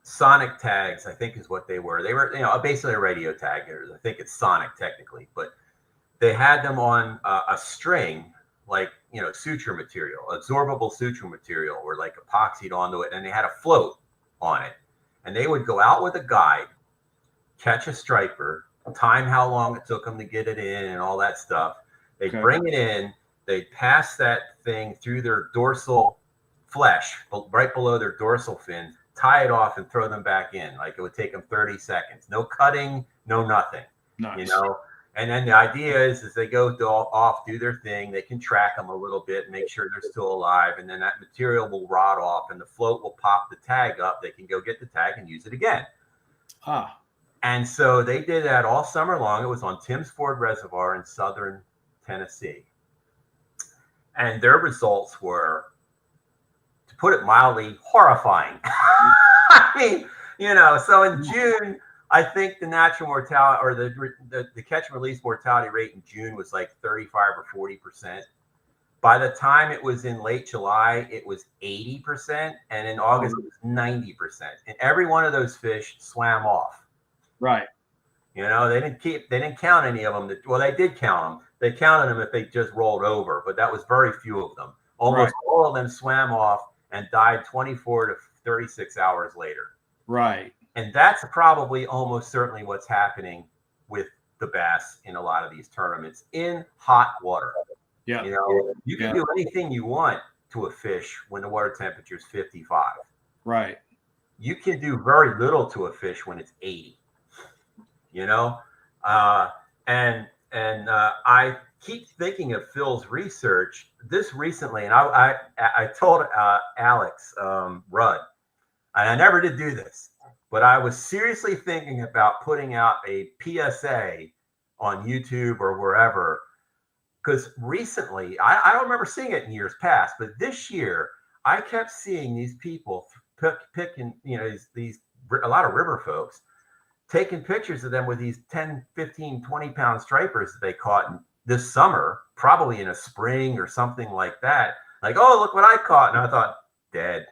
S2: sonic tags, I think is what they were. They were, basically a radio tag. I think it's sonic technically, but they had them on a string, like, suture material, absorbable suture material, or like epoxied onto it. And they had a float on it. And they would go out with a guide, catch a striper, time how long it took them to get it in and all that stuff. They'd bring it in, they'd pass that thing through their dorsal flesh, right below their dorsal fin, tie it off and throw them back in. Like, it would take them 30 seconds. No cutting, no nothing.
S1: Nice.
S2: And then the idea is they go off, do their thing. They can track them a little bit, make sure they're still alive. And then that material will rot off and the float will pop the tag up. They can go get the tag and use it again.
S1: Ah.
S2: And so they did that all summer long. It was on Timms Ford Reservoir in southern Tennessee. And their results were, to put it mildly, horrifying. I mean, so in June, I think the natural mortality, or the catch and release mortality rate in June was like 35 or 40%. By the time it was in late July, it was 80%. And in August, it was 90%. And every one of those fish swam off.
S1: Right.
S2: They didn't count any of them. Well, they did count them. They counted them if they just rolled over, but that was very few of them. Almost all of them swam off and died 24 to 36 hours later. Right. And that's probably almost certainly what's happening with the bass in a lot of these tournaments in hot water.
S1: Yeah.
S2: You can do anything you want to a fish when the water temperature is 55.
S1: Right.
S2: You can do very little to a fish when it's 80. And I keep thinking of Phil's research. This recently, and I told Alex Rudd, and I never did do this, but I was seriously thinking about putting out a PSA on YouTube or wherever, because recently, I don't remember seeing it in years past, but this year I kept seeing these people picking, these a lot of river folks taking pictures of them with these 10, 15, 20-pound stripers that they caught this summer, probably in a spring or something like that. Like, oh, look what I caught. And I thought, dead.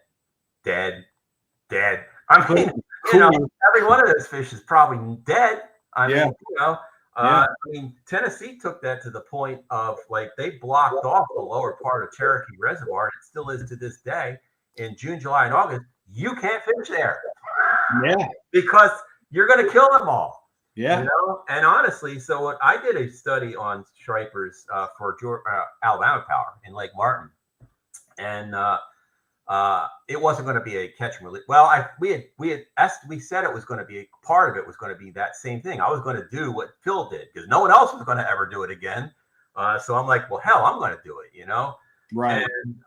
S2: I mean, every one of those fish is probably dead. I mean, Tennessee took that to the point of, like, they blocked off the lower part of Cherokee Reservoir, and it still is to this day. In June, July, and August, you can't fish there.
S1: Yeah.
S2: Because you're going to kill them all.
S1: Yeah.
S2: And honestly, so what I did a study on stripers for Alabama Power in Lake Martin, and it wasn't going to be a catch and release. Well, we said it was going to be, part of it was going to be that same thing. I was going to do what Phil did because no one else was going to ever do it again. So I'm like, well, hell, I'm going to do it.
S1: Right.
S2: And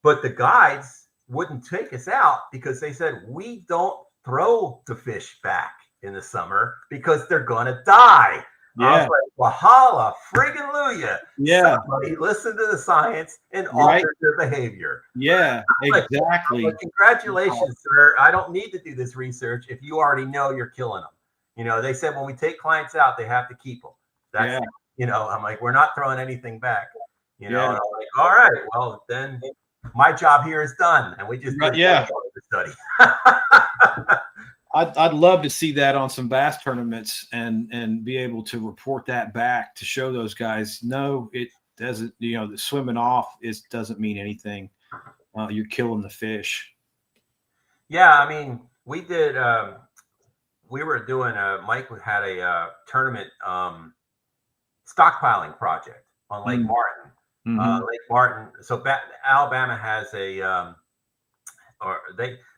S2: but the guides wouldn't take us out because they said we don't throw the fish back in the summer because they're gonna die.
S1: Yeah.
S2: I was like, Wahala, friggin' Luya.
S1: Yeah.
S2: Somebody listen to the science and alter their behavior.
S1: Yeah, exactly.
S2: Like, congratulations, sir. I don't need to do this research if you already know you're killing them. They said when we take clients out, they have to keep them. That's I'm like, we're not throwing anything back. And I'm like, all right, well then my job here is done, and we just did the study.
S1: I'd love to see that on some bass tournaments and be able to report that back to show those guys, no, it doesn't, the swimming off doesn't mean anything. You're killing the fish.
S2: Yeah, I mean, we did. We were doing Mike had a tournament stockpiling project on Lake Martin. Lake Martin. So Alabama has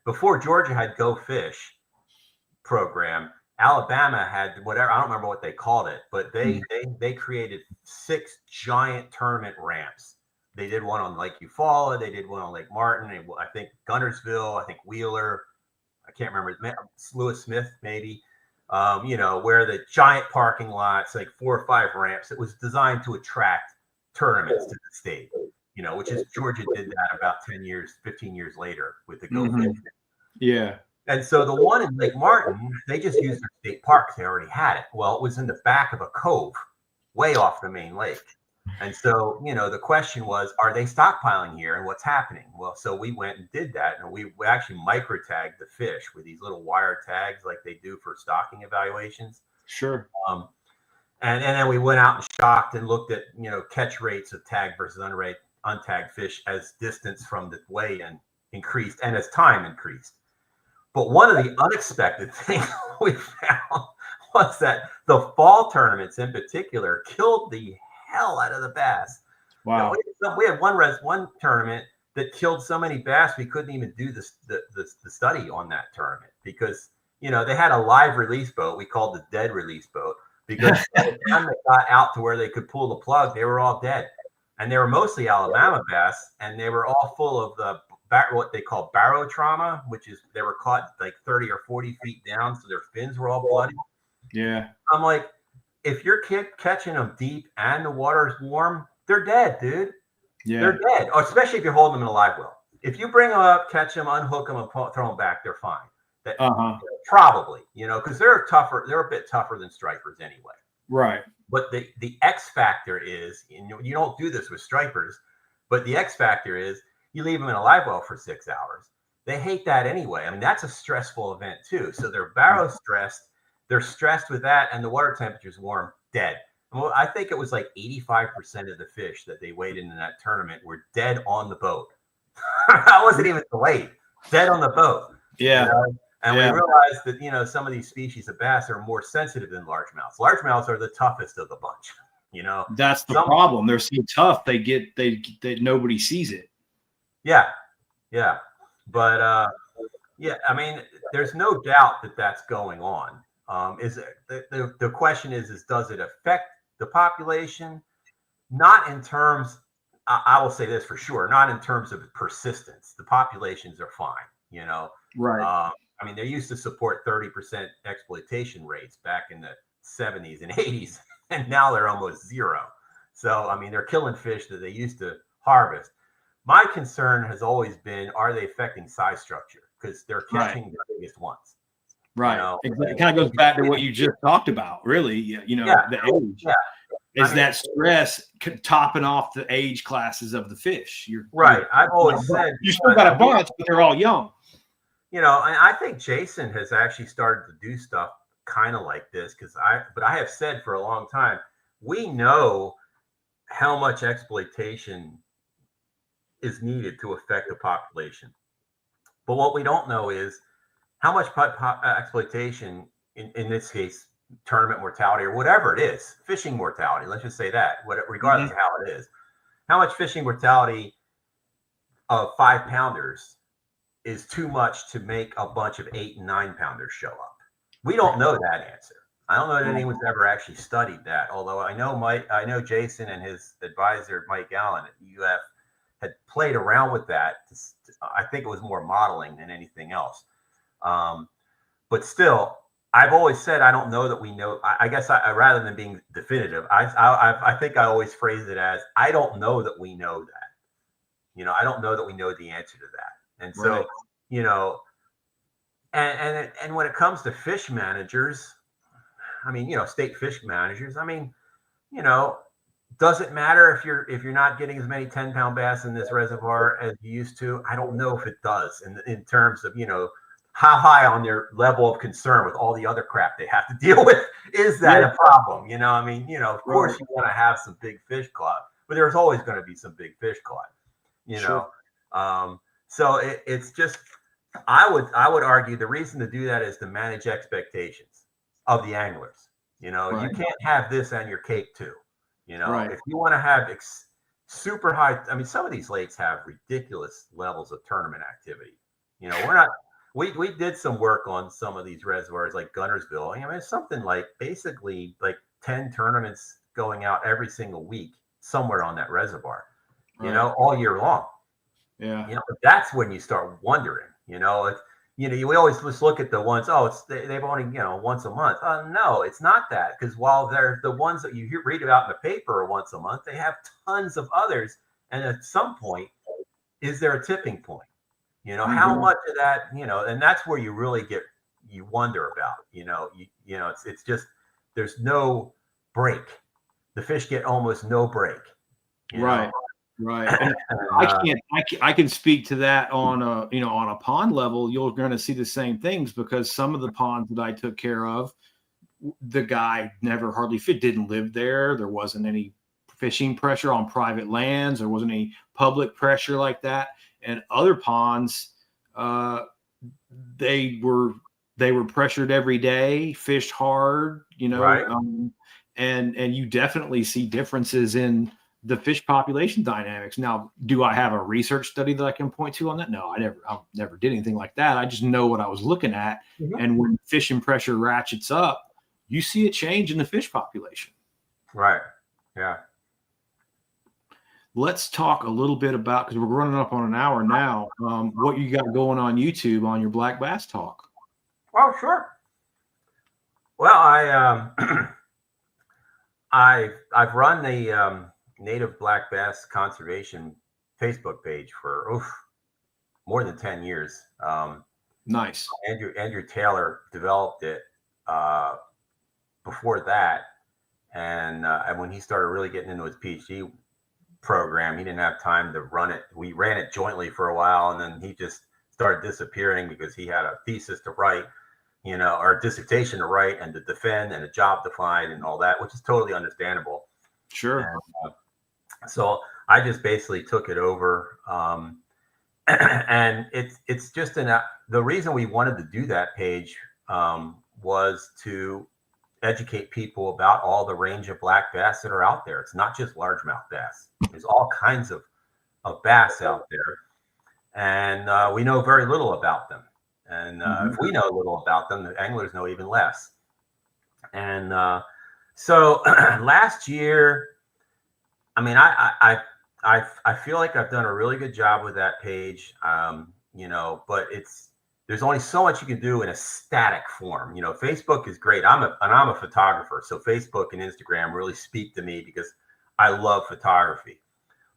S2: before Georgia had Go Fish program, Alabama had whatever, I don't remember what they called it, but they created 6 giant tournament ramps. They did one on Lake Eufaula, they did one on Lake Martin, and I think Guntersville, I think Wheeler, I can't remember, Lewis Smith maybe, where the giant parking lots, like 4 or 5 ramps. It was designed to attract tournaments to the state, which is Georgia did that about 10 years, 15 years later with the Go
S1: Mhm.
S2: Fish.
S1: Yeah.
S2: And so the one in Lake Martin, they just used their state parks. They already had it. Well, it was in the back of a cove way off the main lake. And so, the question was, are they stockpiling here and what's happening? Well, so we went and did that. And we actually micro tagged the fish with these little wire tags like they do for stocking evaluations.
S1: Sure.
S2: And then we went out and shocked and looked at, catch rates of tagged versus untagged fish as distance from the weigh-in increased and as time increased. But one of the unexpected things we found was that the fall tournaments in particular killed the hell out of the bass.
S1: Wow.
S2: We had one tournament that killed so many bass we couldn't even do the study on that tournament because they had a live release boat we called the dead release boat because by the time they got out to where they could pull the plug, they were all dead, and they were mostly Alabama bass, and they were all full of the what they call barotrauma, which is they were caught like 30 or 40 feet down, so their fins were all bloody.
S1: Yeah.
S2: I'm like, if you're catching them deep and the water is warm, they're dead, dude.
S1: Yeah.
S2: They're dead, especially if you're holding them in a live well. If you bring them up, catch them, unhook them, and throw them back, they're fine. Probably, because they're tougher. They're a bit tougher than stripers anyway.
S1: Right.
S2: But the X factor is, you don't do this with stripers, but the X factor is you leave them in a live well for 6 hours. They hate that anyway. I mean, that's a stressful event too. So they're barrow stressed. They're stressed with that, and the water temperature's warm, dead. Well, I think it was like 85% of the fish that they weighed in that tournament were dead on the boat. I wasn't even delayed, dead on the boat.
S1: Yeah.
S2: And we realized that, some of these species of bass are more sensitive than largemouths. Largemouths are the toughest of the bunch,
S1: That's the problem. They're so tough. They nobody sees it.
S2: Yeah. Yeah. But, I mean, there's no doubt that that's going on. The question is does it affect the population? Not in terms, I will say this for sure, not in terms of persistence. The populations are fine,
S1: Right.
S2: I mean, they used to support 30% exploitation rates back in the 70s and 80s, and now they're almost zero. So, I mean, they're killing fish that they used to harvest. My concern has always been, are they affecting size structure? Because they're catching the biggest ones.
S1: Right. Exactly. It kind of goes back to what you just talked about, really. The age. Yeah. Is that stress topping off the age classes of the fish?
S2: Right. I've always said
S1: you still got a bunch, but they're all young.
S2: And I think Jason has actually started to do stuff kind of like this but I have said for a long time, we know how much exploitation is needed to affect the population. But what we don't know is how much exploitation, in this case, tournament mortality or whatever it is, fishing mortality, let's just say that, regardless of how it is, how much fishing mortality of 5-pounders is too much to make a bunch of 8 and 9-pounders show up. We don't know that answer. I don't know that anyone's ever actually studied that. Although I know Jason and his advisor Mike Allen at UF had played around with that. I think it was more modeling than anything else. But still, I've always said I don't know that we know. I guess I rather than being definitive, I think I always phrase it as I don't know that we know that. I don't know that we know the answer to that. And so, and when it comes to fish managers, I mean, state fish managers, I mean, does it matter if you're not getting as many 10-pound bass in this reservoir as you used to? I don't know if it does in terms of, how high on their level of concern with all the other crap they have to deal with. Is that a problem? I mean, of course you want to have some big fish caught, but there's always going to be some big fish caught, So it's just, I would argue the reason to do that is to manage expectations of the anglers. You can't have this on your cake too. If you want to have super high, I mean, some of these lakes have ridiculous levels of tournament activity. We did some work on some of these reservoirs like Gunnersville. I mean, it's something like basically like 10 tournaments going out every single week somewhere on that reservoir, all year long.
S1: Yeah.
S2: That's when you start wondering, we always just look at the ones, they've only, once a month. No, it's not that. Because while they're the ones that you read about in the paper are once a month, they have tons of others And at some point, is there a tipping point? You know, how much of that, you know, and that's where you really you wonder about, you know, it's just, there's no break. The fish get almost no break.
S1: Right. Right. And I can speak to that on on a pond level. You're going to see the same things, because some of the ponds that I took care of, the guy never hardly fit, didn't live there. There wasn't any fishing pressure on private lands. There wasn't any public pressure like that. And other ponds, they were pressured every day, fished hard,
S2: Right.
S1: And you definitely see differences in the fish population dynamics. Now, do I have a research study that I can point to on that? No, I never did anything like that. I just know what I was looking at. And when fishing pressure ratchets up, you see a change in the fish population.
S2: Right. Yeah.
S1: Let's talk a little bit about, because we're running up on an hour now, what you got going on YouTube on your Black Bass Talk.
S2: Oh, sure. Well, I've run the Native Black Bass Conservation Facebook page for more than 10 years.
S1: Nice.
S2: Andrew Taylor developed it before that, and when he started really getting into his PhD program, he didn't have time to run it. We ran it jointly for a while, and then he just started disappearing because he had a thesis to write, or a dissertation to write and to defend, and a job to find, and all that, which is totally understandable.
S1: Sure.
S2: And, so I just basically took it over, and it's just the reason we wanted to do that page was to educate people about all the range of black bass that are out there. It's not just largemouth bass. There's all kinds of bass out there, and we know very little about them. And if we know little about them, the anglers know even less. And so last year, I mean, I feel like I've done a really good job with that page, but there's only so much you can do in a static form. Facebook is great. I'm a photographer, so Facebook and Instagram really speak to me because I love photography.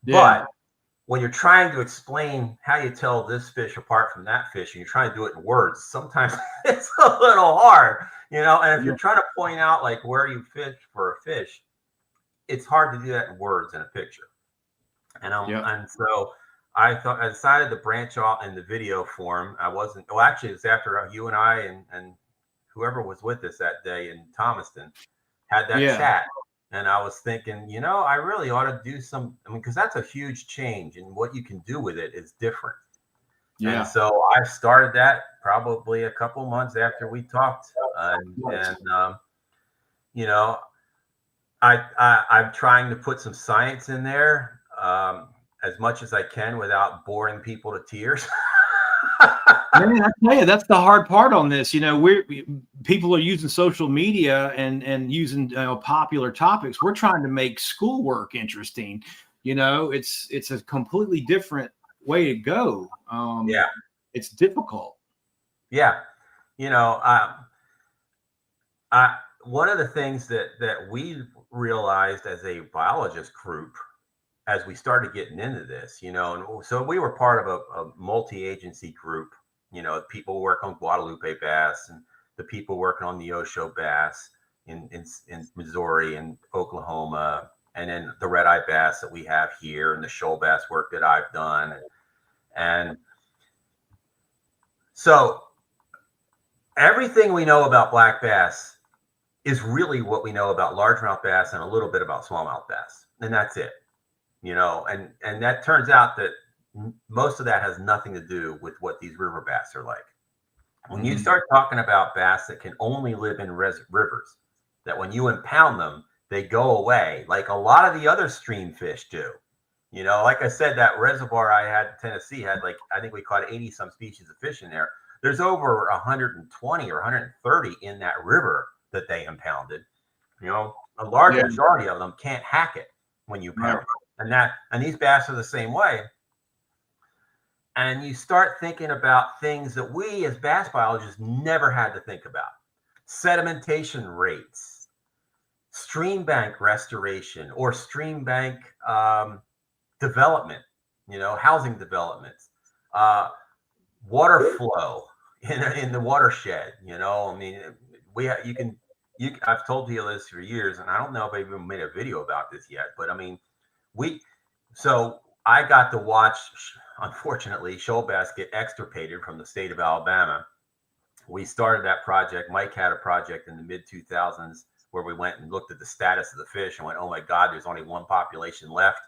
S2: Yeah. But when you're trying to explain how you tell this fish apart from that fish, and you're trying to do it in words, sometimes it's a little hard, and if you're trying to point out like where you fish for a fish, it's hard to do that in words in a picture. And so I decided to branch off in the video form. Actually, it was after you and I and whoever was with us that day in Thomaston had that chat. And I was thinking, I really ought to do because that's a huge change, and what you can do with it is different. Yeah. And so I started that probably a couple months after we talked. I'm trying to put some science in there as much as I can without boring people to tears.
S1: Man, I tell you, that's the hard part on this. People are using social media and using popular topics. We're trying to make schoolwork interesting. It's a completely different way to go. It's difficult.
S2: Yeah, one of the things that we realized as a biologist group, as we started getting into this, and so we were part of a multi-agency group. People work on Guadalupe bass, and the people working on the Osho bass in Missouri and Oklahoma, and then the red eye bass that we have here, and the shoal bass work that I've done. And so everything we know about black bass is really what we know about largemouth bass and a little bit about smallmouth bass, and that's it. And that turns out that most of that has nothing to do with what these river bass are like. When you start talking about bass that can only live in rivers, that when you impound them, they go away, like a lot of the other stream fish do. Like I said, that reservoir I had in Tennessee had I think we caught 80 some species of fish in there. There's over 120 or 130 in that river that they impounded. A large majority of them can't hack it when you pound it. And these bass are the same way. And you start thinking about things that we as bass biologists never had to think about. Sedimentation rates, stream bank restoration, or stream bank development, housing developments, water flow in the watershed. I mean, I've told you this for years, and I don't know if I've even made a video about this yet, but I mean, so I got to watch, unfortunately, shoal bass get extirpated from the state of Alabama. We started that project. Mike had a project in the mid 2000s where we went and looked at the status of the fish and went, oh my God, there's only one population left.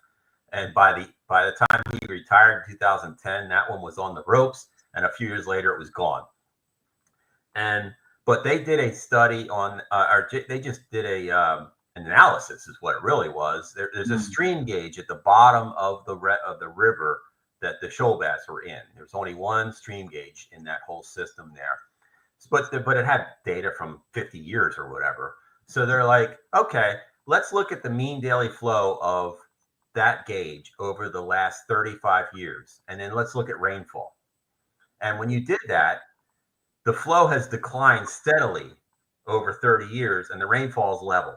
S2: And by the time he retired in 2010, that one was on the ropes, and a few years later it was gone. But they did a study on, or they just did an analysis, is what it really was. There's a stream gauge at the bottom of the river that the shoal bass were in. There's only one stream gauge in that whole system there, but it had data from 50 years or whatever. So they're like, okay, let's look at the mean daily flow of that gauge over the last 35 years, and then let's look at rainfall. And when you did that, the flow has declined steadily over 30 years, and the rainfall is level.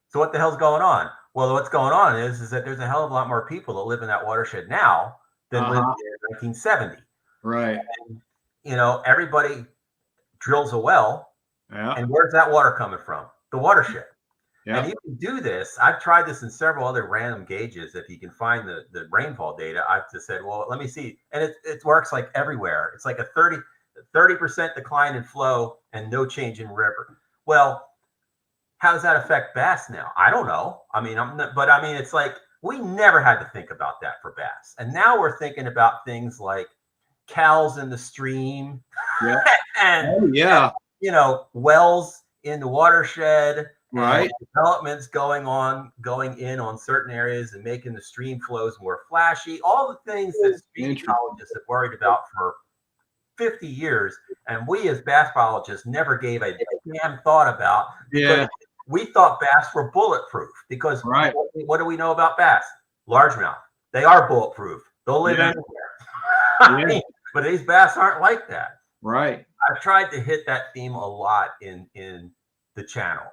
S2: So what the hell's going on? Well, what's going on is that there's a hell of a lot more people that live in that watershed now than lived in 1970.
S1: Right.
S2: And, everybody drills a well, and where's that water coming from? The watershed. Yeah. And you can do this. I've tried this in several other random gauges. If you can find the rainfall data, I've just said, well, let me see. And it works like everywhere. It's like a 30% decline in flow and no change in river. Well, how does that affect bass now? I don't know. I mean, it's like we never had to think about that for bass. And now we're thinking about things like cows in the stream. Yeah. and, wells in the watershed. Right. Developments going in on certain areas and making the stream flows more flashy. All the things that stream ecologists have worried about for 50 years, and we as bass biologists never gave a damn thought about. Yeah. We thought bass were bulletproof because what do we know about bass? Largemouth. They are bulletproof. They'll live anywhere. But these bass aren't like that. Right. I've tried to hit that theme a lot in the channel,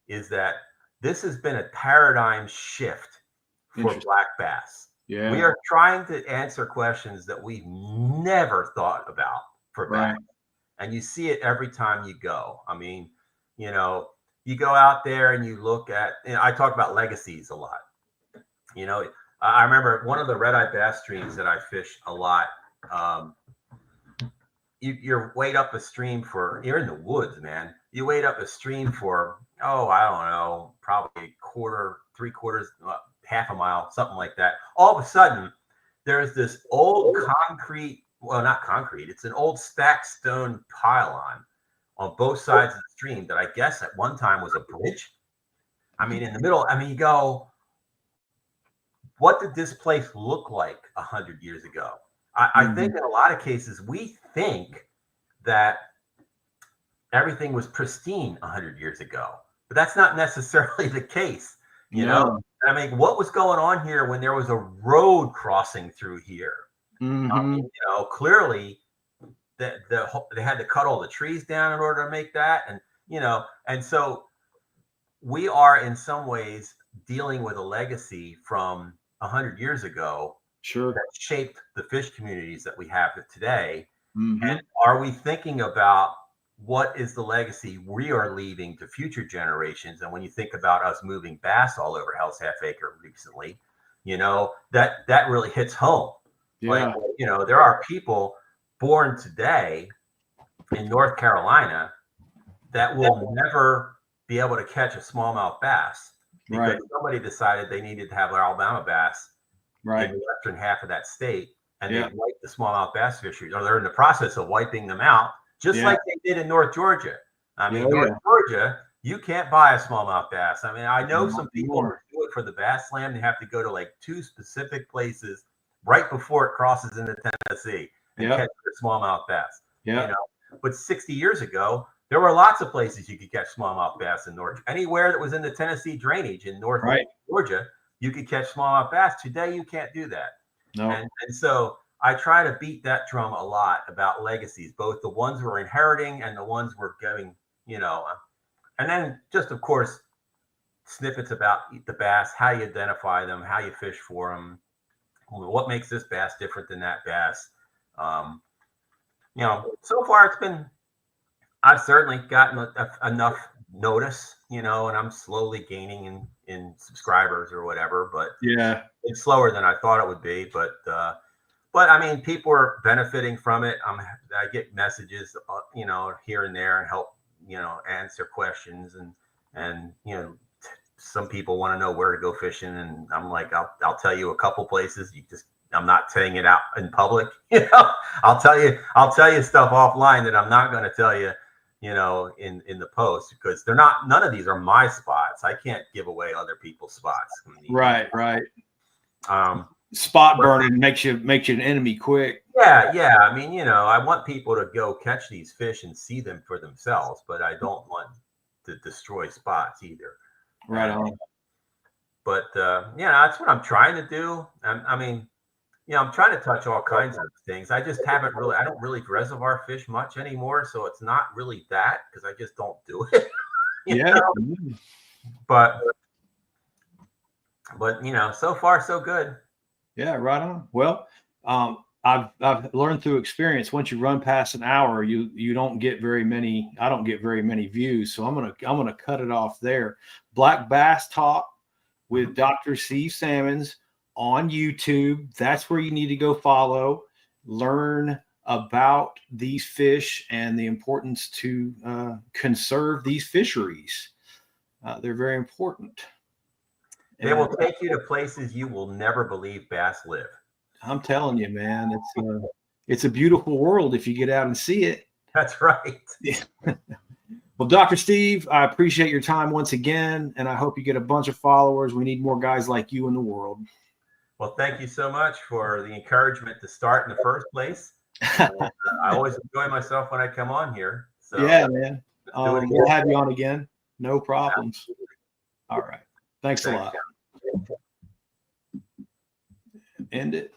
S2: is that this has been a paradigm shift for black bass. Yeah. We are trying to answer questions that we've never thought about for bass. And you see it every time you go. I mean, you go out there and you look at, I talk about legacies a lot. I remember one of the red-eye bass streams that I fish a lot. You're wade up a stream you're in the woods, man. You wade up a stream for, I don't know, probably a quarter, 3/4, half a mile, something like that. All of a sudden, there's this old not concrete, it's an old stacked stone pylon on both sides of the stream that I guess at one time was a bridge. I mean, in the middle, you go, what did this place look like 100 years ago? I think in a lot of cases, we think that everything was pristine 100 years ago, but that's not necessarily the case. You know, I mean, what was going on here when there was a road crossing through here? Clearly they had to cut all the trees down in order to make that. And so we are in some ways dealing with a legacy from 100 years ago. Sure. That shaped the fish communities that we have today. And are we thinking about what is the legacy we are leaving to future generations? And when you think about us moving bass all over Hell's Half Acre recently, that really hits home. Yeah. Like, there are people born today in North Carolina that will never be able to catch a smallmouth bass because somebody decided they needed to have Alabama bass in the western half of that state, and they wiped the smallmouth bass fisheries, or they're in the process of wiping them out, just like they did in North Georgia. I mean, North Georgia, you can't buy a smallmouth bass. I mean, I know some people who do it for the bass slam. They have to go to like 2 specific places right before it crosses into Tennessee and catch the smallmouth bass. Yeah. But 60 years ago, there were lots of places you could catch smallmouth bass in North. Anywhere that was in the Tennessee drainage in North Georgia, you could catch smallmouth bass. Today, you can't do that. No. And so I try to beat that drum a lot about legacies, both the ones we're inheriting and the ones we're giving, and then just, of course, snippets about the bass, how you identify them, how you fish for them, what makes this bass different than that bass? So far I've certainly gotten enough notice, and I'm slowly gaining in subscribers or whatever, but
S1: yeah,
S2: it's slower than I thought it would be. But I mean, people are benefiting from it. I get messages, here and there, and help, answer questions, and some people want to know where to go fishing, and I'm like, I'll tell you a couple places. I'm not saying it out in public. I'll tell you stuff offline that I'm not going to tell you, in the post, because none of these are my spots. I can't give away other people's spots.
S1: Right. Spot burning makes you an enemy quick.
S2: Yeah. I mean, I want people to go catch these fish and see them for themselves, but I don't want to destroy spots either.
S1: Right on.
S2: But that's what I'm trying to do. I mean, I'm trying to touch all kinds of things. I just I don't really reservoir fish much anymore, so it's not really that, because I just don't do it.
S1: Yeah.
S2: But so far so good.
S1: Yeah, right on. Well, I've learned through experience, once you run past an hour, you don't get very many. I don't get very many views, so I'm gonna cut it off there. Black Bass Talk with Dr. Steve Sammons on YouTube. That's where you need to go follow, learn about these fish and the importance to conserve these fisheries. They're very important.
S2: They will take you to places you will never believe bass live.
S1: I'm telling you, man, it's a beautiful world if you get out and see it.
S2: That's right.
S1: Well, Dr. Steve, I appreciate your time once again, and I hope you get a bunch of followers. We need more guys like you in the world.
S2: Well, thank you so much for the encouragement to start in the first place. I always enjoy myself when I come on here. So
S1: yeah, man. We'll have you on again. No problems. Absolutely. All right. Thanks a lot. End it.